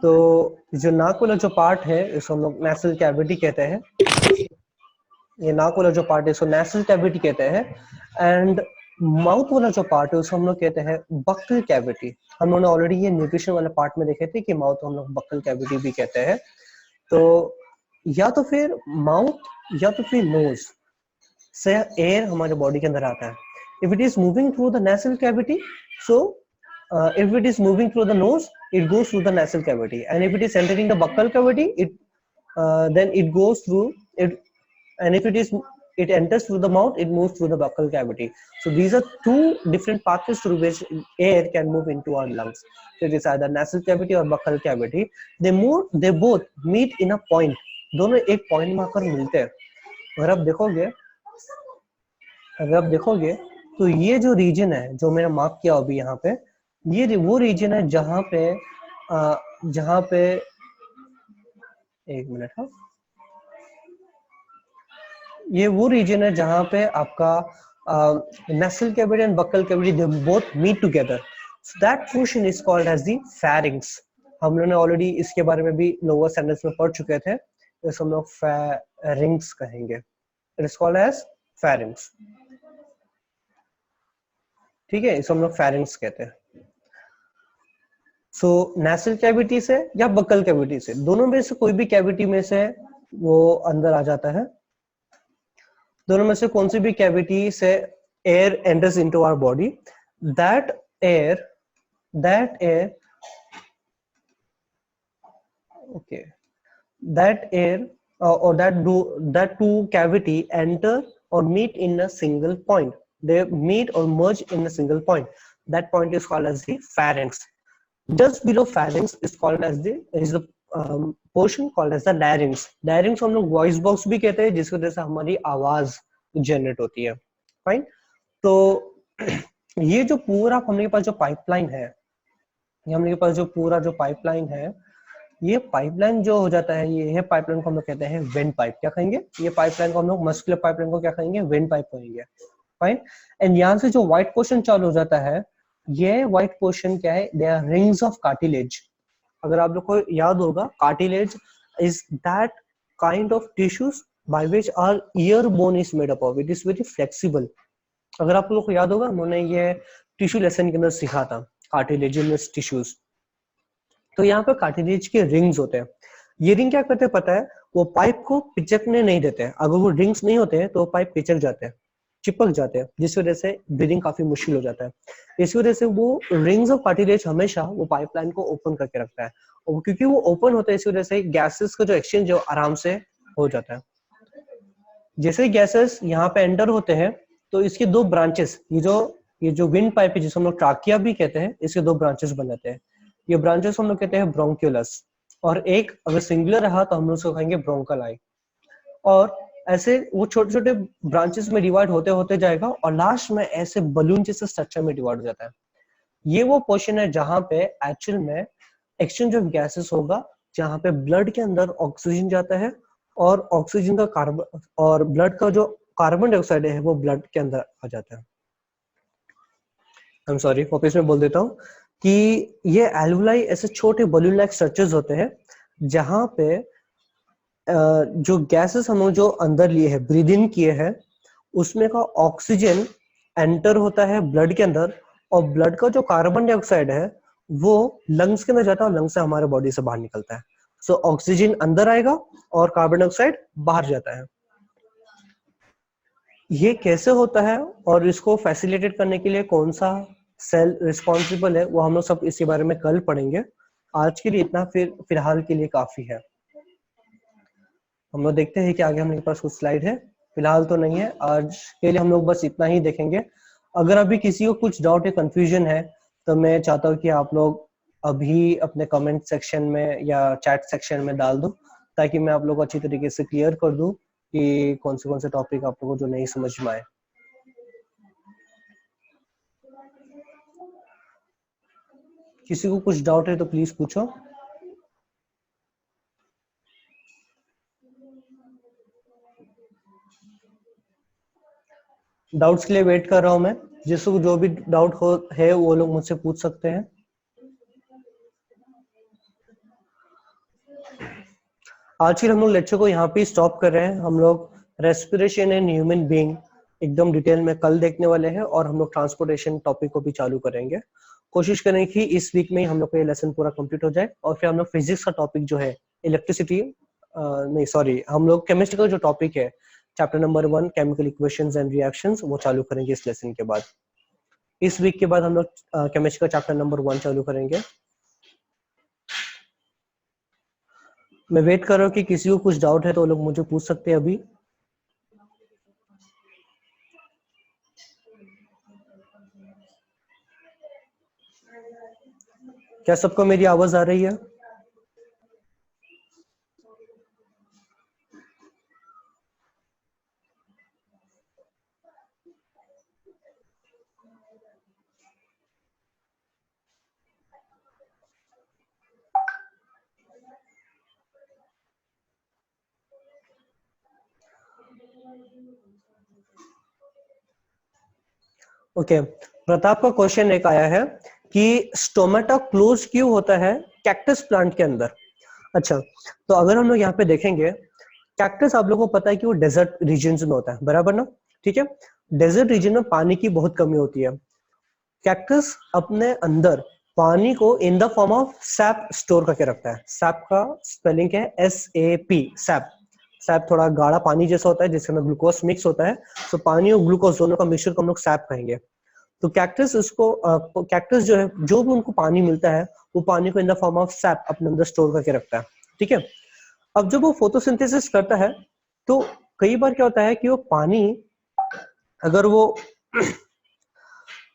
तो जो नाक वाला जो पार्ट है इसको हम लोग नेसल कैविटी कहते हैं। ये नाक वाला जो पार्ट है इसको नेसल कैविटी कहते हैं। एंड माउथ वाला जो पार्ट है उसको हम लोग कहते हैं बक्कल कैविटी। हम लोगों ने ऑलरेडी ये न्यूट्रिशन वाले पार्ट में देखे थे कि माउथ हम लोग बक्कल कैविटी भी कहते हैं। तो या तो फिर माउथ या तो फिर नोज से एयर हमारे बॉडी के अंदर आता है। If it is moving through the nasal cavity, so if it is moving through the nose, it goes through the nasal cavity, and if it is entering the buccal cavity, then it goes through it, and if it enters through the mouth, it moves through the buccal cavity. So these are two different pathways through which air can move into our lungs. So it is either nasal cavity or buccal cavity. They both meet in a point. दोनों एक point में आकर मिलते हैं। अगर आप देखोगे तो ये जो रीजन है जो मैंने मार्क किया अभी यहाँ पे, ये वो रीजन है जहां पे एक मिनट, हाँ, ये वो रीजन है जहां पे आपका nasal cavity and buccal cavity they both meet together. So that portion is called as the pharynx. हम लोगों ने ऑलरेडी इसके बारे में भी लोअर सेंटेंस में पढ़ चुके थे, इसको हम लोग फेरिंग्स कहेंगे। It is called as pharynx, ठीक है, इसको हम लोग फेरिंग्स कहते हैं। सो नेसल कैविटी से या बक्कल कैविटी से, दोनों में से कोई भी कैविटी में से वो अंदर आ जाता है। दोनों में से कौन सी भी कैविटी से air enters into our body, that air okay, that air or that two cavity enter or meet in a single point. They meet or merge in a single point. That point is called as the pharynx. Just below pharynx is the portion called as the larynx. Larynx हम लोग voice box भी कहते हैं, जिसकी वजह से हमारी आवाज जनरेट होती है। फाइन, तो ये जो पूरा हमने पास जो पाइपलाइन है, ये हमने पास जो पूरा जो पाइपलाइन है, ये पाइपलाइन जो हो जाता है, ये पाइपलाइन को हम लोग कहते हैं वेंट पाइप। क्या कहेंगे? ये पाइपलाइन को हम लोग मस्कुलर पाइपलाइन को क्या कहेंगे? वेंट पाइप कहेंगे। फाइन, एंड यहाँ से जो व्हाइट पोर्शन चालू हो जाता है, ये व्हाइट पोर्शन क्या है? They are rings of cartilage. अगर आप लोग को याद होगा, cartilage is that kind of tissues by which our ear bone is made up of. It is very flexible. अगर आप लोग को याद होगा, उन्होंने ये टिश्यू लेसन के अंदर सिखा था, कार्टिलेजिनस टिश्यूज। तो यहाँ पे कार्टिलेज के रिंग्स होते हैं। ये रिंग क्या करते हैं पता है? वो पाइप को पिचकने नहीं देते हैं। अगर वो रिंग्स नहीं होते हैं तो पाइप पिचक जाते हैं, चिपक जाते हैं, जिस वजह से ब्रीदिंग काफी मुश्किल हो जाता है। इस वजह से वो रिंग्स ऑफ कार्टिलेज हमेशा वो पाइपलाइन को ओपन करके रखता है, और क्योंकि वो ओपन होता है इस वजह से गैसेस का जो एक्सचेंज है आराम से हो जाता है। जैसे ही गैसेस यहाँ पे एंटर होते हैं तो इसके दो ब्रांचेस, ये जो विंड पाइप है जिसे हम लोग ट्राकिया भी कहते हैं, इसके दो ब्रांचेस बन जाते हैं। ये ब्रांचेस हम लोग कहते हैं ब्रोंक्यूलस, और एक अगर सिंगुलर रहा तो हम लोग उसको कहेंगे ब्रोंकालाई। और ऐसे वो छोटे छोटे ब्रांचेस में डिवाइड होते होते जाएगा, और लास्ट में ऐसे बलून जैसे स्ट्रक्चर में डिवाइड हो जाता है। ये वो पोर्शन है जहां पे एक्चुअल में एक्सचेंज ऑफ गैसेस होगा, जहां पे ब्लड के अंदर ऑक्सीजन जाता है, और ऑक्सीजन का कार्बन और ब्लड का जो कार्बन डाइऑक्साइड है वो ब्लड के अंदर आ जाता है। आई एम सॉरी, वापस में बोल देता हूँ कि ये एल्वुलाई ऐसे छोटे बलून लाइक स्ट्रक्चर्स होते हैं, जहां पे जो गैसेस हम जो अंदर लिए हैं, ब्रीद इन किए हैं, उसमें का ऑक्सीजन एंटर होता है ब्लड के अंदर, और ब्लड का जो कार्बन डाइऑक्साइड है वो लंग्स के अंदर जाता है, और लंग्स से हमारे बॉडी से बाहर निकलता है। सो ऑक्सीजन अंदर आएगा और कार्बन डाइऑक्साइड बाहर जाता है। ये कैसे होता है और इसको फैसिलिटेट करने के लिए कौन सा सेल रिस्पॉन्सिबल है, वो हम लोग सब इसके बारे में कल पढ़ेंगे। आज के लिए इतना फिलहाल के लिए काफी है। हम लोग देखते हैं कि आगे हमारे पास कुछ स्लाइड है, फिलहाल तो नहीं है। आज के लिए हम लोग बस इतना ही देखेंगे। अगर अभी किसी को कुछ डाउट या कंफ्यूजन है तो मैं चाहता हूँ कि आप लोग अभी अपने कमेंट सेक्शन में या चैट सेक्शन में डाल दो, ताकि मैं आप लोग को अच्छी तरीके से क्लियर कर दूं कि कौन से टॉपिक आप लोगों को जो नहीं समझ में आए। किसी को कुछ डाउट है तो प्लीज पूछो। डाउट्स के लिए वेट कर रहा हूं मैं, जिसको जो भी डाउट हो है वो लोग मुझसे पूछ सकते हैं। आज फिर हम लोग लेक्चर को यहाँ पे स्टॉप कर रहे हैं। हम लोग रेस्पिरेशन एंड ह्यूमन बीइंग एकदम डिटेल में कल देखने वाले हैं, और हम लोग ट्रांसपोर्टेशन टॉपिक को भी चालू करेंगे। कोशिश करें कि इस वीक में ही हम लोग का ये लेसन पूरा कंप्लीट हो जाए, और फिर हम लोग फिजिक्स का टॉपिक जो है इलेक्ट्रिसिटी, नहीं सॉरी, हम लोग केमिस्ट्री का जो टॉपिक है chapter number 1 chemical equations and reactions वो चालू करेंगे इस लेसन के बाद। इस वीक के बाद हम लोग केमिस्ट्री का चैप्टर नंबर 1 चालू करेंगे। मैं वेट कर रहा हूँ कि किसी को कुछ डाउट है तो वो लोग मुझे पूछ सकते हैं अभी। क्या सबको मेरी आवाज आ रही है? ओके, प्रताप का क्वेश्चन एक आया है कि स्टोमेटा क्लोज क्यों होता है कैक्टस प्लांट के अंदर। अच्छा, तो अगर हम लोग यहाँ पे देखेंगे, कैक्टस आप लोगों को पता है कि वो डेजर्ट रीजन में होता है, बराबर ना? ठीक है, डेजर्ट रीजन में पानी की बहुत कमी होती है। कैक्टस अपने अंदर पानी को in the form of SAP store करके रखता है। सैप का स्पेलिंग है SAP, सैप। सैप थोड़ा गाढ़ा पानी जैसा होता है जिसके अंदर ग्लूकोज मिक्स होता है, तो पानी और ग्लूकोज दोनों का मिक्सचर को हम लोग सैप कहेंगे। तो कैक्टस उसको कैक्टस जो है, जो भी उनको पानी मिलता है वो पानी को in the form of SAP अपने अंदर स्टोर करके रखता है। ठीक है, अब जब वो फोटोसिंथेसिस करता है तो कई बार क्या होता है कि वो पानी, अगर वो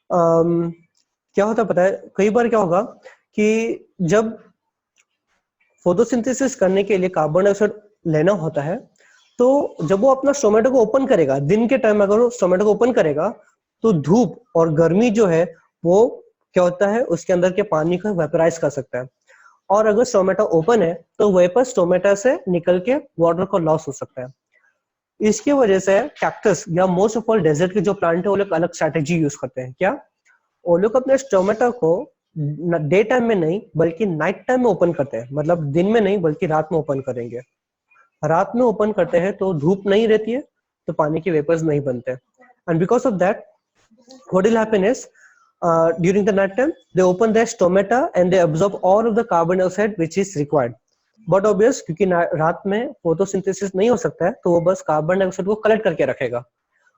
क्या होता है पता है, कई बार क्या होगा कि जब फोटोसिंथेसिस करने के लिए कार्बन डाइऑक्साइड लेना होता है, तो जब वो अपना स्टोमेटो को ओपन करेगा, दिन के टाइम अगर वो स्टोमेटो को ओपन करेगा, तो धूप और गर्मी जो है वो क्या होता है, उसके अंदर के पानी को वेपराइज कर सकता है। और अगर स्टोमेटो ओपन है तो वेपर स्टोमेटा से निकल के वाटर को लॉस हो सकता है। इसकी वजह से कैक्टस या मोस्ट ऑफ ऑल डेजर्ट के जो प्लांट है वो लोग अलग स्ट्रैटेजी यूज करते हैं। क्या? वो लोग अपने टोमेटो को डे टाइम में नहीं बल्कि नाइट टाइम में ओपन करते हैं, मतलब दिन में नहीं बल्कि रात में ओपन करेंगे। रात में ओपन करते हैं तो धूप नहीं रहती है, तो पानी के वेपर्स नहीं बनते, and because of that what will happen is during the night time they open their stomata and they absorb all of the carbon dioxide which is required, but obvious क्योंकि रात में फोटोसिंथेसिस नहीं हो सकता है तो वो बस कार्बन डाइऑक्साइड को कलेक्ट करके रखेगा।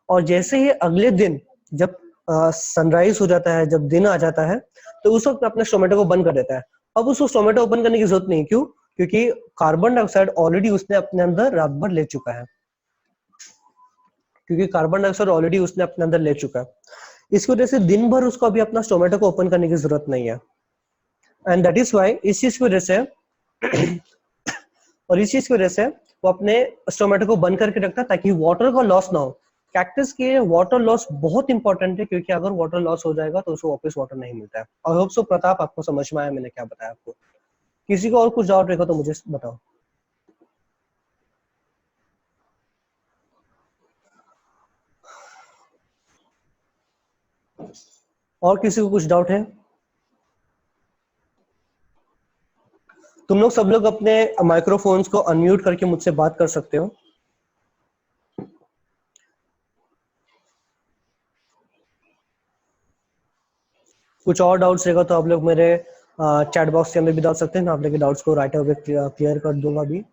और जैसे ही अगले दिन जब सनराइज हो जाता है, जब दिन आ जाता है, तो उस वक्त अपने स्टोमेटो को बंद कर देता है। अब उसको स्टोमेटो ओपन करने की जरूरत नहीं। क्यों? क्योंकि कार्बन डाइऑक्साइड ऑलरेडी उसने अपने अंदर रात भर ले चुका है, क्योंकि कार्बन डाइऑक्साइड ऑलरेडी उसने अपने अंदर ले चुका है। इसकी वजह से दिन भर उसको अभी अपना स्टोमेटो को ओपन करने की जरूरत नहीं है, एंड दैट इज वाई इस चीज की वजह से और इस चीज की वजह से वो अपने स्टोमेटो को बंद करके रखता है ताकि वाटर का लॉस ना हो। कैक्टस के वाटर लॉस बहुत इंपॉर्टेंट है, क्योंकि अगर वाटर लॉस हो जाएगा तो उसको वापस वाटर नहीं मिलता है। आई होप सो प्रताप आपको समझ में आया मैंने क्या बताया आपको। किसी को और कुछ डाउट रहेगा तो मुझे बताओ। और किसी को कुछ डाउट है? तुम लोग सब लोग अपने माइक्रोफोन्स को अनम्यूट करके मुझसे बात कर सकते हो। कुछ और डाउट्स रहेगा तो आप लोग मेरे चैट बॉक्स के अंदर भी डाल सकते हैं, मैं आप लोग के डाउट्स को राइट अवे क्लियर कर दूंगा भी।